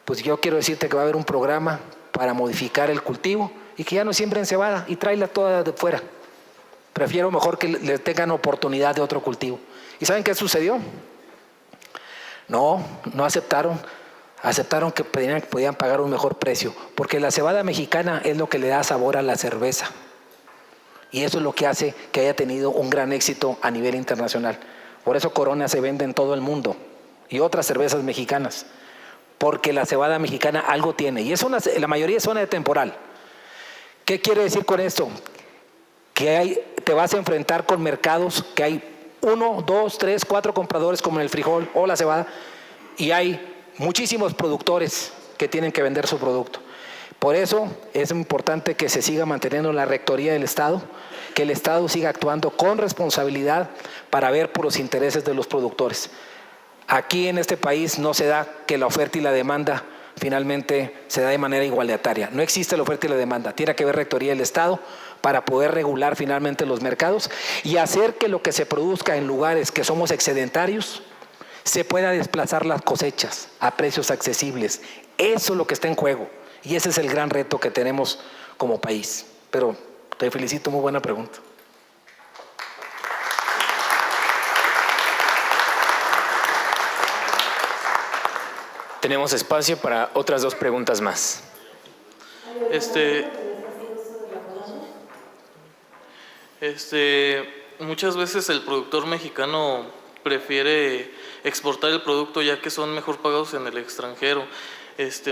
pues yo quiero decirte que va a haber un programa para modificar el cultivo y que ya no siembren cebada y tráela toda de fuera. Prefiero mejor que le tengan oportunidad de otro cultivo. ¿Y saben qué sucedió? No aceptaron. Aceptaron que podían pagar un mejor precio, porque la cebada mexicana es lo que le da sabor a la cerveza. Y eso es lo que hace que haya tenido un gran éxito a nivel internacional. Por eso Corona se vende en todo el mundo y otras cervezas mexicanas, porque la cebada mexicana algo tiene, y la mayoría es zona de temporal. ¿Qué quiere decir con esto? Que te vas a enfrentar con mercados que hay 1, 2, 3, 4 compradores como en el frijol o la cebada, y hay muchísimos productores que tienen que vender su producto. Por eso es importante que se siga manteniendo la rectoría del Estado, que el Estado siga actuando con responsabilidad para ver por los intereses de los productores. Aquí en este país no se da que la oferta y la demanda finalmente se da de manera igualitaria. No existe la oferta y la demanda. Tiene que haber rectoría del Estado para poder regular finalmente los mercados y hacer que lo que se produzca en lugares que somos excedentarios se pueda desplazar las cosechas a precios accesibles. Eso es lo que está en juego y ese es el gran reto que tenemos como país. Pero te felicito, muy buena pregunta. Tenemos espacio para otras 2 preguntas más. Muchas veces el productor mexicano prefiere exportar el producto ya que son mejor pagados en el extranjero.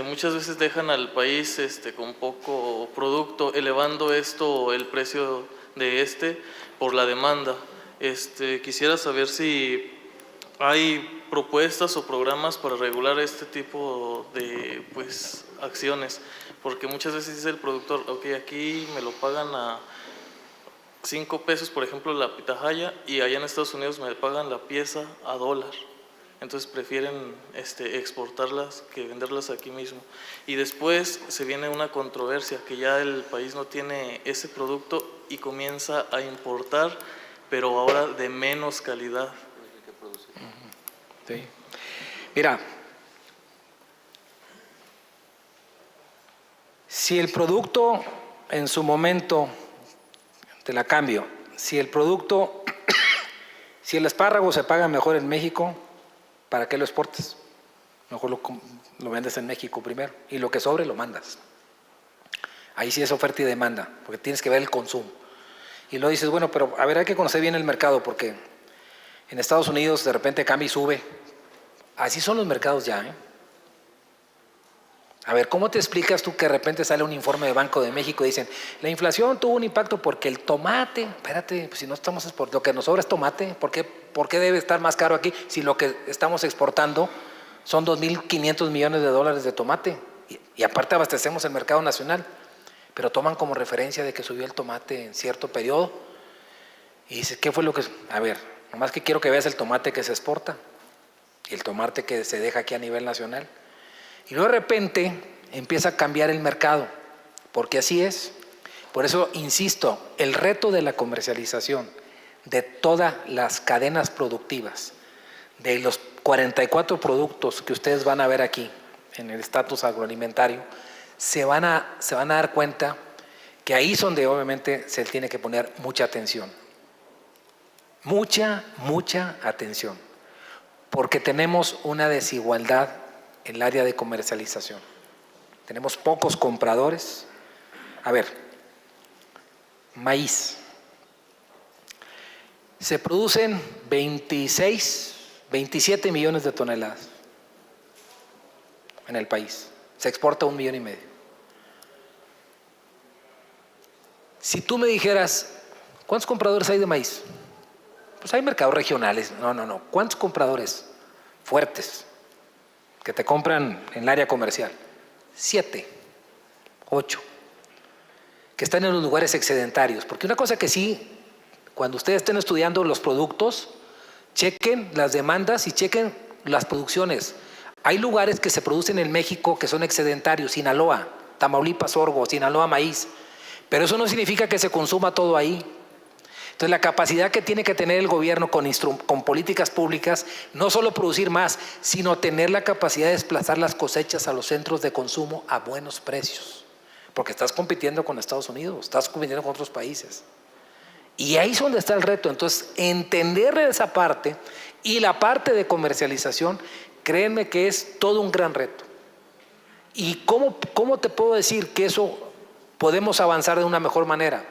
Muchas veces dejan al país con poco producto, elevando el precio de por la demanda. Quisiera saber si hay propuestas o programas para regular este tipo de acciones, porque muchas veces dice el productor, ok, aquí me lo pagan a 5 pesos, por ejemplo, la pitahaya, y allá en Estados Unidos me pagan la pieza a $1. Entonces prefieren exportarlas que venderlas aquí mismo. Y después se viene una controversia, que ya el país no tiene ese producto y comienza a importar, pero ahora de menos calidad. Sí. Mira, si el producto en su momento, te la cambio, si el espárrago se paga mejor en México, ¿para qué lo exportas? Mejor lo vendes en México primero y lo que sobre lo mandas. Ahí sí es oferta y demanda, porque tienes que ver el consumo. Y luego dices, bueno, pero a ver, hay que conocer bien el mercado, porque en Estados Unidos de repente cambia y sube. Así son los mercados ya, ¿eh? A ver, ¿cómo te explicas tú que de repente sale un informe de Banco de México y dicen, la inflación tuvo un impacto porque el tomate, espérate, pues si no estamos exportando, lo que nos sobra es tomate, ¿por qué debe estar más caro aquí si lo que estamos exportando son 2.500 millones de dólares de tomate? Y aparte abastecemos el mercado nacional, pero toman como referencia de que subió el tomate en cierto periodo y dices, ¿qué fue lo que...? A ver, nomás que quiero que veas el tomate que se exporta y el tomate que se deja aquí a nivel nacional. Y luego de repente empieza a cambiar el mercado, porque así es. Por eso insisto, el reto de la comercialización de todas las cadenas productivas, de los 44 productos que ustedes van a ver aquí en el estatus agroalimentario, se van a dar cuenta que ahí es donde obviamente se tiene que poner mucha atención. Mucha atención, porque tenemos una desigualdad en el área de comercialización. Tenemos pocos compradores. A ver, maíz. Se producen 27 millones de toneladas en el país. Se exporta 1,5 millones. Si tú me dijeras, ¿cuántos compradores hay de maíz? Pues hay mercados regionales. No. ¿Cuántos compradores fuertes que te compran en el área comercial? 7, 8, que están en los lugares excedentarios. Porque una cosa que sí, cuando ustedes estén estudiando los productos, chequen las demandas y chequen las producciones. Hay lugares que se producen en México que son excedentarios, Sinaloa, Tamaulipas, sorgo, Sinaloa, maíz. Pero eso no significa que se consuma todo ahí. Entonces, la capacidad que tiene que tener el gobierno con políticas públicas, no solo producir más, sino tener la capacidad de desplazar las cosechas a los centros de consumo a buenos precios. Porque estás compitiendo con Estados Unidos, estás compitiendo con otros países. Y ahí es donde está el reto. Entonces, entender esa parte y la parte de comercialización, créanme que es todo un gran reto. ¿Y cómo te puedo decir que eso podemos avanzar de una mejor manera?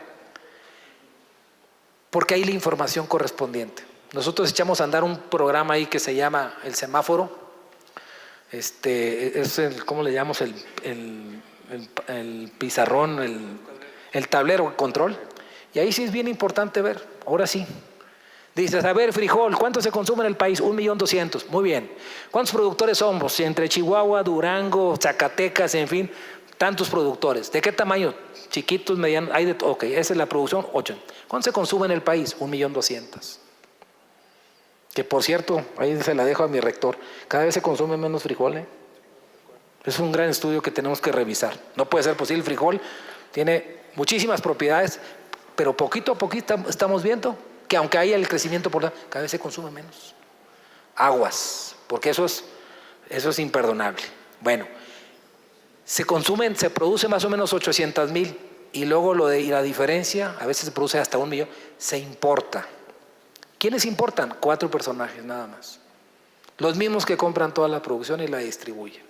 Porque hay la información correspondiente. Nosotros echamos a andar un programa ahí que se llama el semáforo. ¿Cómo le llamamos? El pizarrón, el tablero, el control. Y ahí sí es bien importante ver. Ahora sí. Dices, a ver, frijol, ¿cuánto se consume en el país? 1,200,000. Muy bien. ¿Cuántos productores somos? Entre Chihuahua, Durango, Zacatecas, en fin, tantos productores. ¿De qué tamaño? Chiquitos, medianos, ok, esa es la producción, 8. ¿Cuánto se consume en el país? 1,200,000. Que por cierto, ahí se la dejo a mi rector, cada vez se consume menos frijol. Es un gran estudio que tenemos que revisar. No puede ser posible, el frijol tiene muchísimas propiedades, pero poquito a poquito estamos viendo que aunque haya el crecimiento, cada vez se consume menos. Aguas, porque eso es imperdonable. Bueno, se produce más o menos 800,000 y luego y la diferencia, a veces se produce hasta 1,000,000, se importa. ¿Quiénes importan? 4 personajes nada más. Los mismos que compran toda la producción y la distribuyen.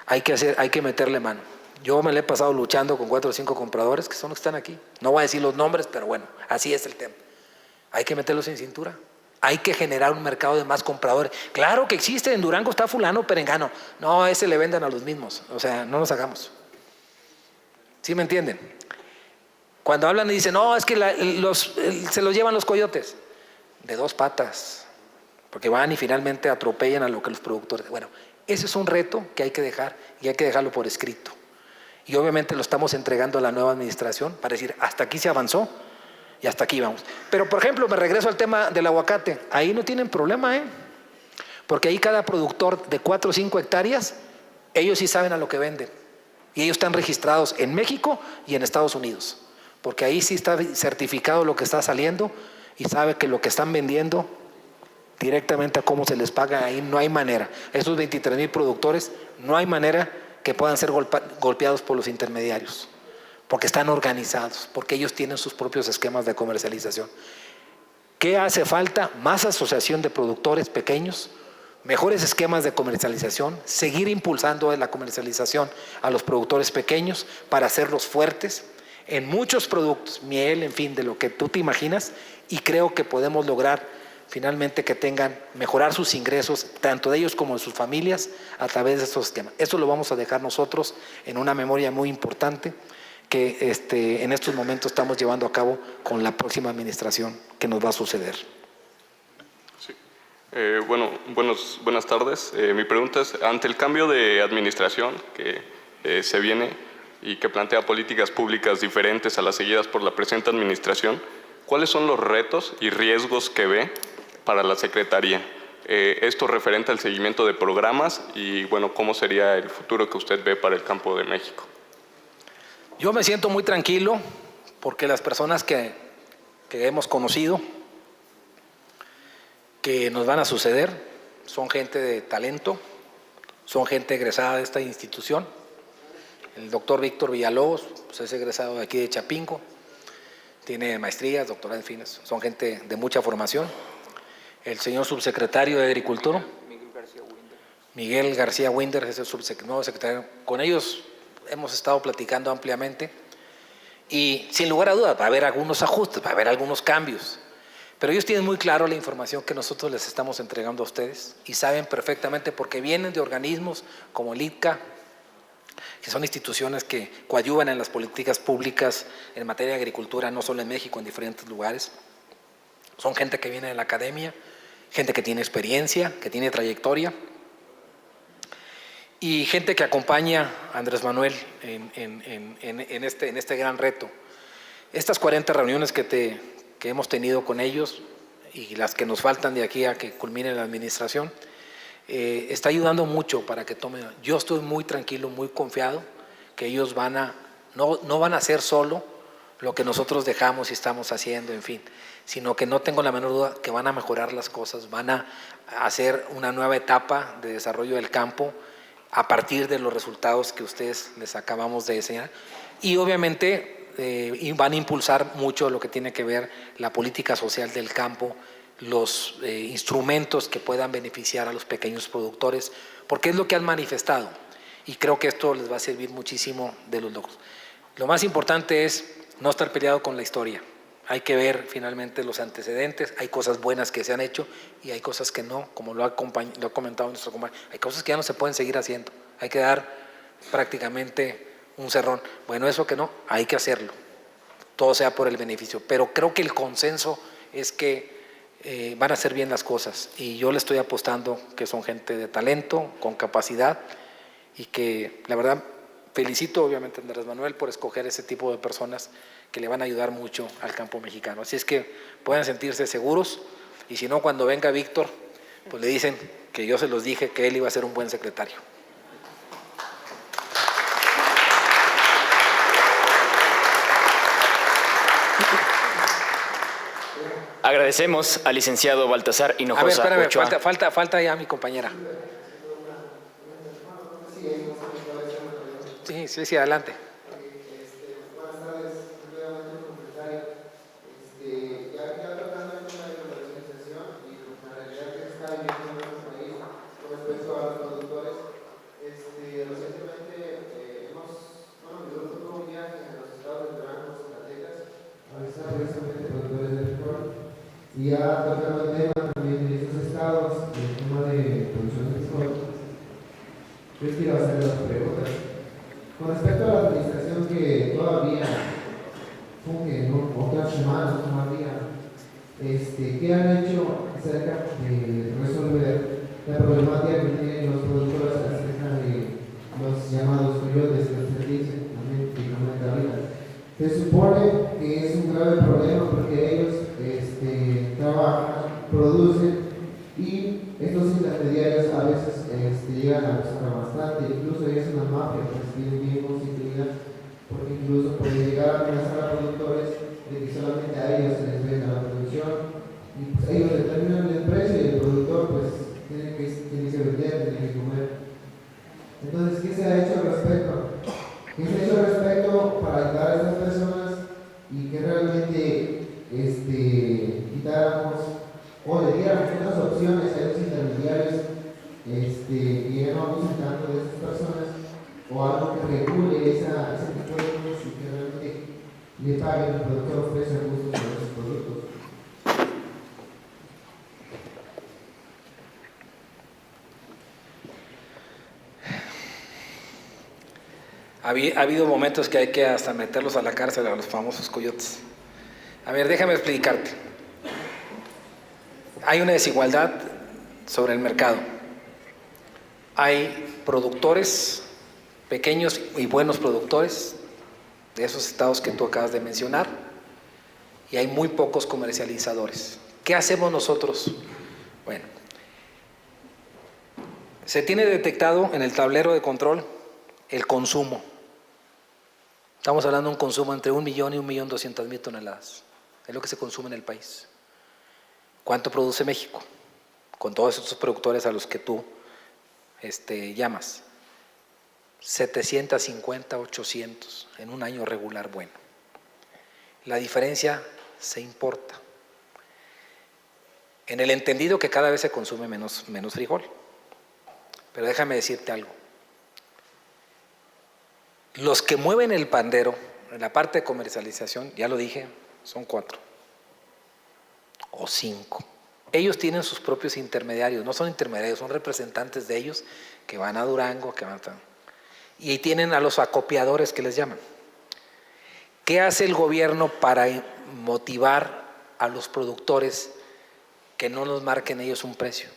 Hay que meterle mano. Yo me la he pasado luchando con 4 o 5 compradores que son los que están aquí. No voy a decir los nombres, pero bueno, así es el tema. Hay que meterlos en cintura. Hay que generar un mercado de más compradores. Claro que existe, en Durango está fulano, perengano. No, a ese le venden a los mismos. O sea, no nos hagamos. ¿Sí me entienden? Cuando hablan y dicen, no, es que se los llevan los coyotes. De 2 patas. Porque van y finalmente atropellan a lo que los productores. Bueno, ese es un reto que hay que dejar y hay que dejarlo por escrito. Y obviamente lo estamos entregando a la nueva administración para decir, hasta aquí se avanzó y hasta aquí vamos. Pero, por ejemplo, me regreso al tema del aguacate. Ahí no tienen problema, porque ahí cada productor de 4 o 5 hectáreas, ellos sí saben a lo que venden. Y ellos están registrados en México y en Estados Unidos. Porque ahí sí está certificado lo que está saliendo y sabe que lo que están vendiendo directamente a cómo se les paga, ahí no hay manera. Esos 23,000 productores, no hay manera que puedan ser golpeados por los intermediarios, porque están organizados, porque ellos tienen sus propios esquemas de comercialización. ¿Qué hace falta? Más asociación de productores pequeños, mejores esquemas de comercialización, seguir impulsando la comercialización a los productores pequeños para hacerlos fuertes en muchos productos, miel, en fin, de lo que tú te imaginas, y creo que podemos lograr finalmente que mejorar sus ingresos, tanto de ellos como de sus familias, a través de estos esquemas. Eso lo vamos a dejar nosotros en una memoria muy importante que en estos momentos estamos llevando a cabo con la próxima administración que nos va a suceder. Sí. Buenas tardes. Mi pregunta es, ante el cambio de administración que se viene y que plantea políticas públicas diferentes a las seguidas por la presente administración, ¿cuáles son los retos y riesgos que ve para la Secretaría? esto referente al seguimiento de programas y, bueno, cómo sería el futuro que usted ve para el campo de México. Yo me siento muy tranquilo porque las personas que hemos conocido, que nos van a suceder, son gente de talento, son gente egresada de esta institución. El doctor Víctor Villalobos pues es egresado de aquí de Chapingo, tiene maestrías, doctorado, en fin, son gente de mucha formación. El señor subsecretario de Agricultura, Miguel García Winder, es el nuevo secretario. Con ellos hemos estado platicando ampliamente y sin lugar a dudas va a haber algunos ajustes, va a haber algunos cambios. Pero ellos tienen muy claro la información que nosotros les estamos entregando a ustedes y saben perfectamente porque vienen de organismos como el ITCA, que son instituciones que coadyuvan en las políticas públicas en materia de agricultura, no solo en México, en diferentes lugares. Son gente que viene de la academia, gente que tiene experiencia, que tiene trayectoria y gente que acompaña a Andrés Manuel en este gran reto. Estas 40 reuniones que hemos tenido con ellos y las que nos faltan de aquí a que culmine la administración, está ayudando mucho para que tomen. Yo estoy muy tranquilo, muy confiado que ellos no van a hacer solo lo que nosotros dejamos y estamos haciendo, en fin, sino que no tengo la menor duda que van a mejorar las cosas, van a hacer una nueva etapa de desarrollo del campo a partir de los resultados que ustedes les acabamos de enseñar y obviamente van a impulsar mucho lo que tiene que ver la política social del campo, los instrumentos que puedan beneficiar a los pequeños productores, porque es lo que han manifestado y creo que esto les va a servir muchísimo de los logros. Lo más importante es no estar peleado con la historia, hay que ver finalmente los antecedentes, hay cosas buenas que se han hecho y hay cosas que no, como lo ha comentado nuestro compañero, hay cosas que ya no se pueden seguir haciendo, hay que dar prácticamente un cerrón. Bueno, eso que no, hay que hacerlo, todo sea por el beneficio, pero creo que el consenso es que van a hacer bien las cosas y yo le estoy apostando que son gente de talento, con capacidad y que la verdad felicito obviamente a Andrés Manuel por escoger ese tipo de personas que le van a ayudar mucho al campo mexicano. Así es que pueden sentirse seguros y si no, cuando venga Víctor, pues le dicen que yo se los dije que él iba a ser un buen secretario. Agradecemos al licenciado Baltasar Hinojosa A ver, Ochoa. espérame, falta ya mi compañera. Sí, adelante. Buenas tardes, nuevamente secretario. Ya tratando el tema de la organización y la realidad que se está viviendo en nuestro país con respecto a los productores, recientemente mi grupo tuvo un viaje a los estados de Durango, Zacatecas, a visitar precisamente productores de frijol y ya tocando el tema también de estos estados, el tema de producción de frijol. Yo quiero hacer dos preguntas. Con respecto a la administración que todavía funge, ¿no? Otras semanas todavía, ¿qué han hecho acerca de resolver la problemática que tienen los productores acerca de los llamados coyotes que se dicen también ahorita? Se supone que es un grave problema porque ellos trabajan, producen y estos intermediarios a veces llegan a costar bastante, incluso es una mafia que tienen bien constituida, porque incluso puede llegar a amenazar a productores de que solamente a ellos se les venda la producción y pues ellos determinan el precio y el productor pues tiene que vender, tiene que comer. Entonces, ¿qué se ha hecho al respecto? ¿Qué se ha hecho al respecto para ayudar a estas personas y que realmente quitáramos o le diéramos unas opciones a esos intermediarios que ya no abusen tanto de estas personas o algo que regule ese tipo de cosas y que realmente le paguen al productor ofrece gustos por esos productos? Ha habido momentos que hay que hasta meterlos a la cárcel a los famosos coyotes. A ver, déjame explicarte. Hay una desigualdad sobre el mercado. Hay productores, pequeños y buenos productores de esos estados que tú acabas de mencionar y hay muy pocos comercializadores. ¿Qué hacemos nosotros? Bueno, Se tiene detectado en el tablero de control el consumo. Estamos hablando de un consumo entre 1 millón y 1.200.000 toneladas. Es lo que se consume en el país. ¿Cuánto produce México? Con todos estos productores a los que tú llamas. 750, 800 en un año regular bueno. La diferencia se importa. En el entendido que cada vez se consume menos frijol. Pero déjame decirte algo. Los que mueven el pandero en la parte de comercialización, ya lo dije, son 4 o 5. Ellos tienen sus propios intermediarios, no son intermediarios, son representantes de ellos que van a Durango, que van a... Y ahí tienen a los acopiadores que les llaman. ¿Qué hace el gobierno para motivar a los productores que no nos marquen ellos un precio?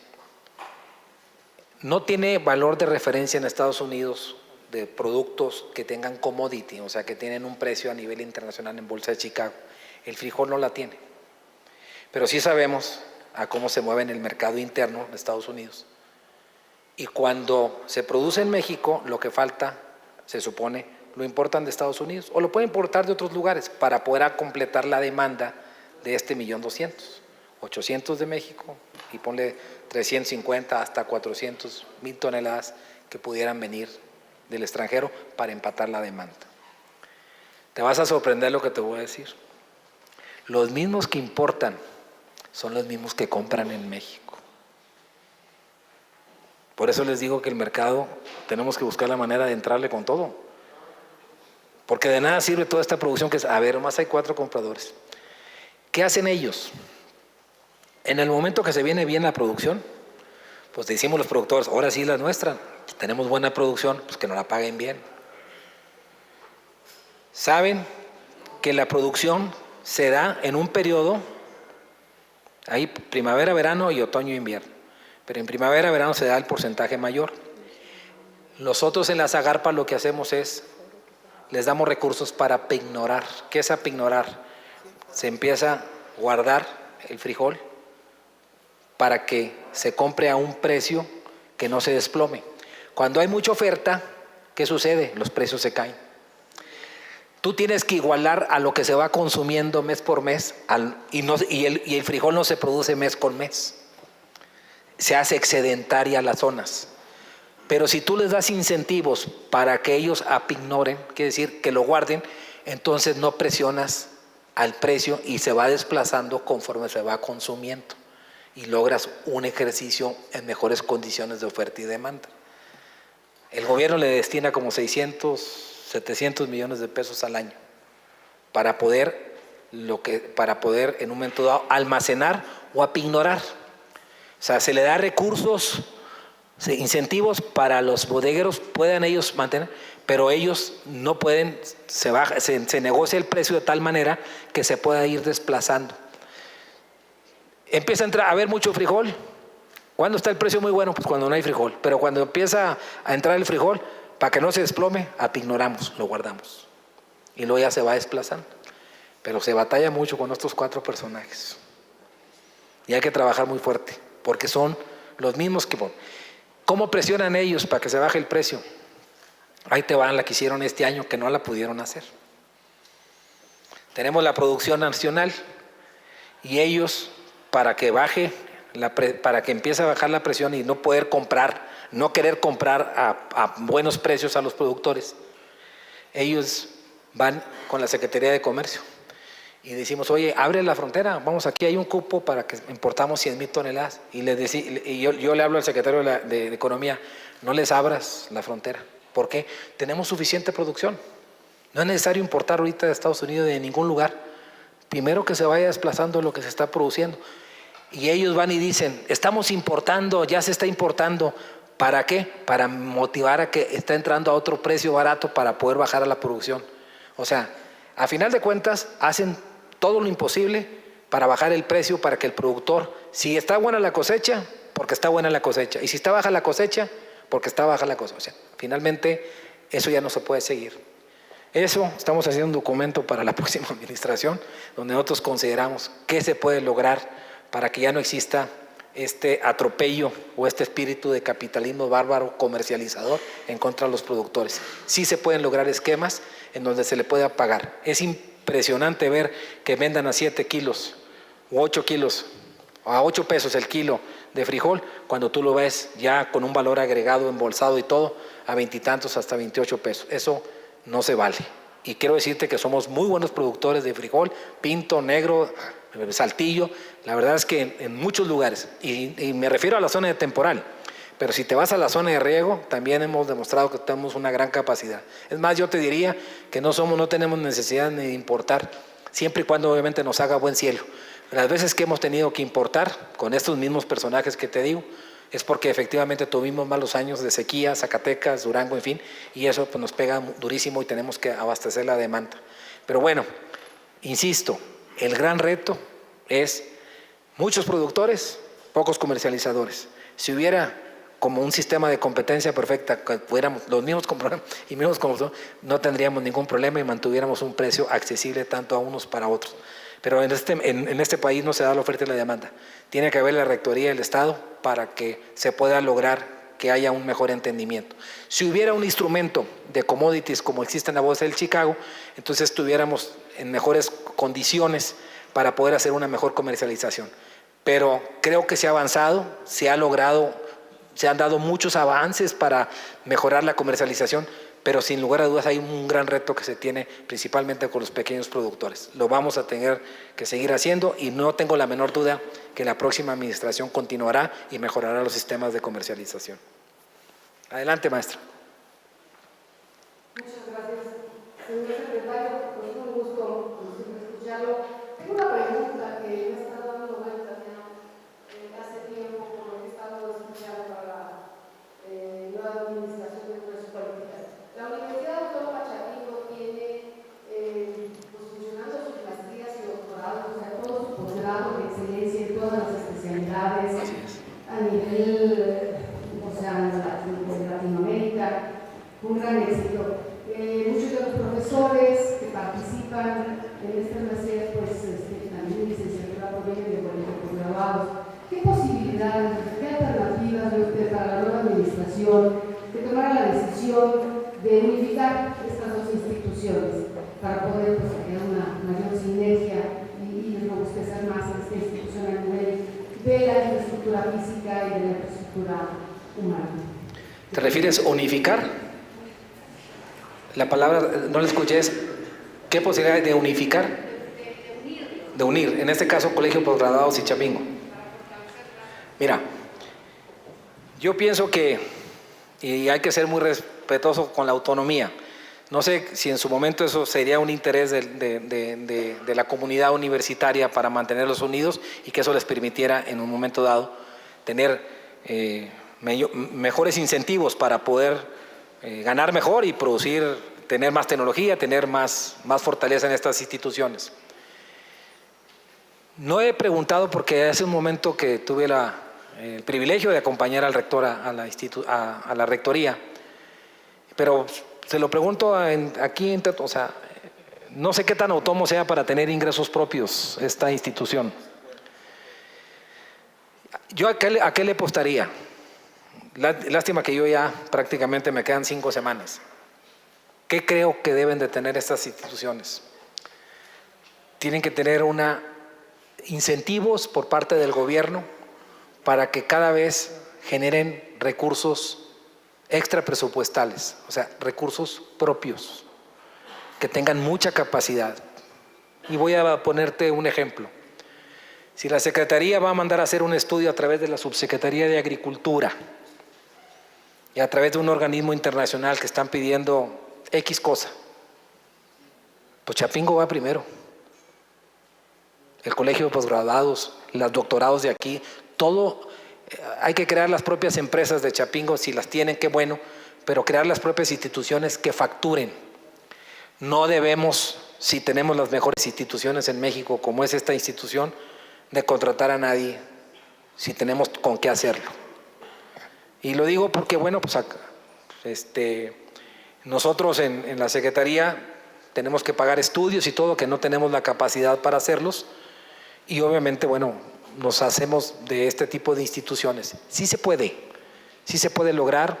No tiene valor de referencia en Estados Unidos de productos que tengan commodity, o sea, que tienen un precio a nivel internacional en Bolsa de Chicago. El frijol no la tiene. Pero sí sabemos a cómo se mueve en el mercado interno de Estados Unidos. Y cuando se produce en México, lo que falta, se supone, lo importan de Estados Unidos o lo pueden importar de otros lugares para poder completar la demanda de 1.200.000. 800 de México y ponle 350 hasta 400.000 toneladas que pudieran venir del extranjero para empatar la demanda. Te vas a sorprender lo que te voy a decir. Los mismos que importan son los mismos que compran en México. Por eso les digo que el mercado tenemos que buscar la manera de entrarle con todo. Porque de nada sirve toda esta producción que es, a ver, más hay 4 compradores. ¿Qué hacen ellos? En el momento que se viene bien la producción, pues decimos los productores, ahora sí la nuestra, tenemos buena producción, pues que nos la paguen bien. Saben que la producción se da en un periodo, ahí primavera, verano y otoño, invierno. Pero en primavera, verano se da el porcentaje mayor. Nosotros en la Zagarpa lo que hacemos es, les damos recursos para pignorar. ¿Qué es apignorar? Se empieza a guardar el frijol para que se compre a un precio que no se desplome. Cuando hay mucha oferta, ¿qué sucede? Los precios se caen. Tú tienes que igualar a lo que se va consumiendo mes por mes y el frijol no se produce mes con mes. Se hace excedentaria las zonas. Pero si tú les das incentivos para que ellos apignoren, quiere decir que lo guarden, entonces no presionas al precio y se va desplazando conforme se va consumiendo. Y logras un ejercicio en mejores condiciones de oferta y demanda. El gobierno le destina como 600, 700 millones de pesos al año para poder en un momento dado almacenar o apignorar. O sea, se le da recursos, incentivos para los bodegueros, puedan ellos mantener, pero ellos no pueden, se negocia el precio de tal manera que se pueda ir desplazando. Empieza a haber mucho frijol. ¿Cuándo está el precio muy bueno? Pues cuando no hay frijol. Pero cuando empieza a entrar el frijol, para que no se desplome, apignoramos, lo guardamos. Y luego ya se va desplazando. Pero se batalla mucho con estos 4 personajes. Y hay que trabajar muy fuerte, porque son los mismos que... ¿Cómo presionan ellos para que se baje el precio? Ahí te van la que hicieron este año, que no la pudieron hacer. Tenemos la producción nacional y ellos... para que empiece a bajar la presión y no querer comprar a buenos precios a los productores, ellos van con la Secretaría de Comercio y decimos, oye, abre la frontera, vamos, aquí hay un cupo para que importamos 100,000 toneladas. Y yo le hablo al secretario de Economía, no les abras la frontera. ¿Por qué? Tenemos suficiente producción. No es necesario importar ahorita de Estados Unidos de ningún lugar. Primero que se vaya desplazando lo que se está produciendo. Y ellos van y dicen, estamos importando, ya se está importando. ¿Para qué? Para motivar a que está entrando a otro precio barato para poder bajar a la producción. O sea, a final de cuentas, hacen todo lo imposible para bajar el precio, para que el productor, si está buena la cosecha, porque está buena la cosecha. Y si está baja la cosecha, porque está baja la cosecha. O sea, finalmente, eso ya no se puede seguir. Eso, estamos haciendo un documento para la próxima administración, donde nosotros consideramos qué se puede lograr para que ya no exista este atropello o este espíritu de capitalismo bárbaro comercializador en contra de los productores. Sí se pueden lograr esquemas en donde se le pueda pagar. Es impresionante ver que vendan a 7 kilos o 8 kilos, a 8 pesos el kilo de frijol, cuando tú lo ves ya con un valor agregado, embolsado y todo, a 20 y tantos hasta 28 pesos. Eso no se vale. Y quiero decirte que somos muy buenos productores de frijol, pinto, negro, saltillo. La verdad es que en muchos lugares, y me refiero a la zona de temporal, pero si te vas a la zona de riego, también hemos demostrado que tenemos una gran capacidad. Es más, yo te diría que no tenemos necesidad de importar, siempre y cuando obviamente nos haga buen cielo. Las veces que hemos tenido que importar con estos mismos personajes que te digo, es porque efectivamente tuvimos malos años de sequía, Zacatecas, Durango, en fin, y eso pues nos pega durísimo y tenemos que abastecer la demanda. Pero bueno, insisto, el gran reto es muchos productores, pocos comercializadores. Si hubiera como un sistema de competencia perfecta, que fuéramos los mismos y mismos como no tendríamos ningún problema y mantuviéramos un precio accesible tanto a unos para otros. Pero en este país no se da la oferta y la demanda. Tiene que haber la rectoría del Estado para que se pueda lograr que haya un mejor entendimiento. Si hubiera un instrumento de commodities como existe en la Bolsa del Chicago, entonces estuviéramos en mejores condiciones para poder hacer una mejor comercialización. Pero creo que se ha avanzado, se ha logrado, se han dado muchos avances para mejorar la comercialización, pero sin lugar a dudas hay un gran reto que se tiene principalmente con los pequeños productores. Lo vamos a tener que seguir haciendo y no tengo la menor duda que la próxima administración continuará y mejorará los sistemas de comercialización. Adelante, maestra. Muchas gracias, señor secretario. Pues un gusto escucharlo. Tengo una pregunta que me ha estado dando vueltas ya hace tiempo, por lo que he estado escuchando para la nueva administración de nuestras políticas. La Universidad Autónoma Chapingo tiene pues, funcionando sus maestrías y doctorados, o sea, todo su posgrado de excelencia en todas las especialidades a nivel, o sea, de Latinoamérica, un gran éxito. Muchos de los profesores que participan en estas maestrías, pues también licenciatura provienen de colegios posgraduados. ¿Qué posibilidades, qué alternativas ve usted para la nueva administración de tomar la decisión de unificar estas dos instituciones para poder pues, crear una mayor sinergia y robustecer más esta institución a nivel de la infraestructura física y de la infraestructura humana? ¿Te refieres a unificar? La palabra, no la escuché, es ¿qué posibilidad hay de unificar? De unir, en este caso Colegio Posgraduados y Chapingo. Mira, yo pienso que, y hay que ser muy respetuoso con la autonomía, no sé si en su momento eso sería un interés de la comunidad universitaria para mantenerlos unidos y que eso les permitiera en un momento dado tener mejores incentivos para poder ganar mejor y producir, tener más tecnología, tener más fortaleza en estas instituciones. No he preguntado porque hace un momento que tuve el privilegio de acompañar al rector a la rectoría, pero se lo pregunto aquí, o sea, no sé qué tan autónomo sea para tener ingresos propios esta institución. ¿Yo a qué le apostaría? Lástima que yo ya prácticamente me quedan 5 semanas. ¿Qué creo que deben de tener estas instituciones? Tienen que tener incentivos por parte del gobierno para que cada vez generen recursos extra presupuestales, o sea, recursos propios, que tengan mucha capacidad. Y voy a ponerte un ejemplo. Si la Secretaría va a mandar a hacer un estudio a través de la Subsecretaría de Agricultura y a través de un organismo internacional que están pidiendo X cosa, pues Chapingo va primero. El colegio de posgraduados, los doctorados de aquí, todo, hay que crear las propias empresas de Chapingo, si las tienen, qué bueno, pero crear las propias instituciones que facturen. No debemos, si tenemos las mejores instituciones en México, como es esta institución, de contratar a nadie, si tenemos con qué hacerlo. Y lo digo porque, bueno, pues nosotros en la Secretaría tenemos que pagar estudios y todo, que no tenemos la capacidad para hacerlos, y obviamente, bueno, nos hacemos de este tipo de instituciones. Sí se puede lograr,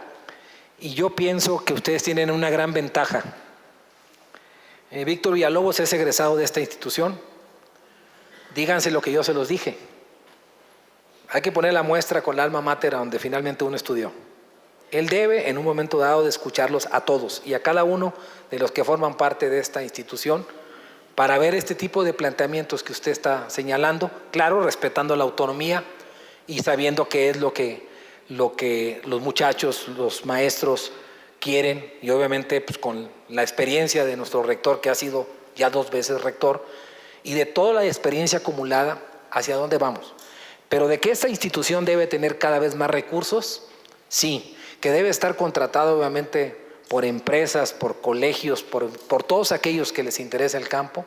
y yo pienso que ustedes tienen una gran ventaja. Víctor Villalobos es egresado de esta institución. Díganse lo que yo se los dije. Hay que poner la muestra con la alma mater a donde finalmente uno estudió. Él debe, en un momento dado, de escucharlos a todos y a cada uno de los que forman parte de esta institución para ver este tipo de planteamientos que usted está señalando, claro, respetando la autonomía y sabiendo qué es lo que los muchachos, los maestros quieren, y obviamente pues, con la experiencia de nuestro rector, que ha sido ya 2 veces rector, y de toda la experiencia acumulada, hacia dónde vamos. Pero de que esta institución debe tener cada vez más recursos, sí, que debe estar contratado obviamente por empresas, por colegios, por todos aquellos que les interesa el campo,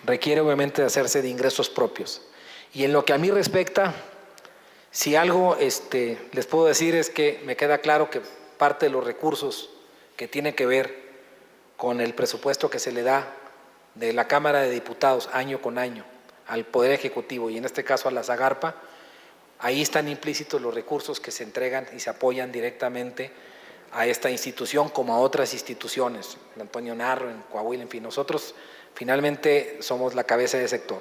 requiere obviamente hacerse de ingresos propios. Y en lo que a mí respecta, si algo les puedo decir es que me queda claro que parte de los recursos que tienen que ver con el presupuesto que se le da de la Cámara de Diputados año con año al Poder Ejecutivo y en este caso a la Zagarpa, ahí están implícitos los recursos que se entregan y se apoyan directamente a esta institución como a otras instituciones, en Antonio Narro, en Coahuila, en fin. Nosotros finalmente somos la cabeza de sector,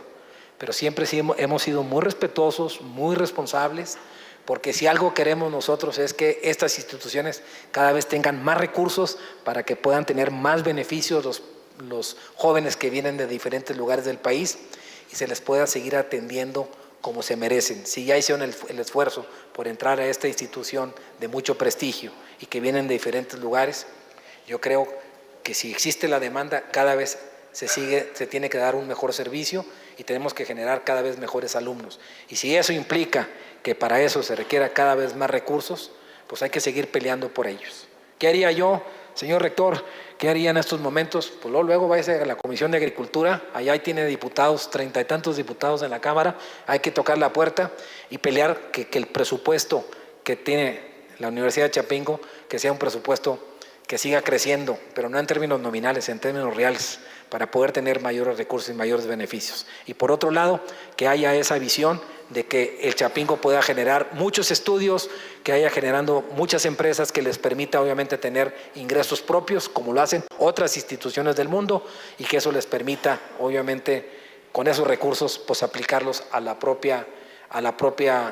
pero siempre sí hemos sido muy respetuosos, muy responsables, porque si algo queremos nosotros es que estas instituciones cada vez tengan más recursos para que puedan tener más beneficios los jóvenes que vienen de diferentes lugares del país y se les pueda seguir atendiendo como se merecen. Si ya hicieron el esfuerzo por entrar a esta institución de mucho prestigio y que vienen de diferentes lugares, yo creo que si existe la demanda, cada vez se tiene que dar un mejor servicio y tenemos que generar cada vez mejores alumnos. Y si eso implica que para eso se requiera cada vez más recursos, pues hay que seguir peleando por ellos. ¿Qué haría yo, señor rector? ¿Qué haría en estos momentos? Pues luego váyase a la Comisión de Agricultura, allá tiene diputados, 30 y tantos diputados en la Cámara, hay que tocar la puerta y pelear que el presupuesto que tiene la Universidad de Chapingo, que sea un presupuesto que siga creciendo, pero no en términos nominales, en términos reales, para poder tener mayores recursos y mayores beneficios. Y por otro lado, que haya esa visión de que el Chapingo pueda generar muchos estudios, que haya generando muchas empresas que les permita obviamente tener ingresos propios, como lo hacen otras instituciones del mundo, y que eso les permita obviamente con esos recursos pues aplicarlos a la propia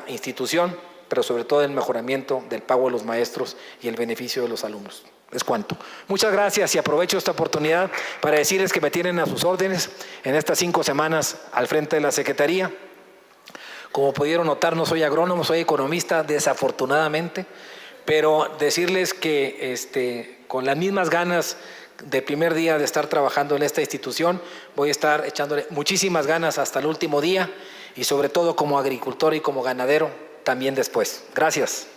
institución, pero sobre todo el mejoramiento del pago de los maestros y el beneficio de los alumnos. Es cuanto. Muchas gracias y aprovecho esta oportunidad para decirles que me tienen a sus órdenes en estas 5 semanas al frente de la Secretaría. Como pudieron notar, no soy agrónomo, soy economista, desafortunadamente, pero decirles que con las mismas ganas del primer día de estar trabajando en esta institución, voy a estar echándole muchísimas ganas hasta el último día y sobre todo como agricultor y como ganadero también después. Gracias.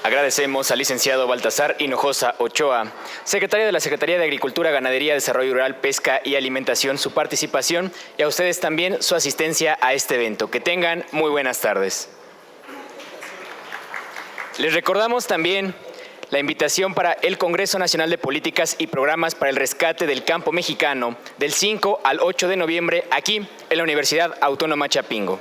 Agradecemos al licenciado Baltasar Hinojosa Ochoa, secretario de la Secretaría de Agricultura, Ganadería, Desarrollo Rural, Pesca y Alimentación, su participación y a ustedes también su asistencia a este evento. Que tengan muy buenas tardes. Les recordamos también la invitación para el Congreso Nacional de Políticas y Programas para el Rescate del Campo Mexicano del 5 al 8 de noviembre aquí en la Universidad Autónoma Chapingo.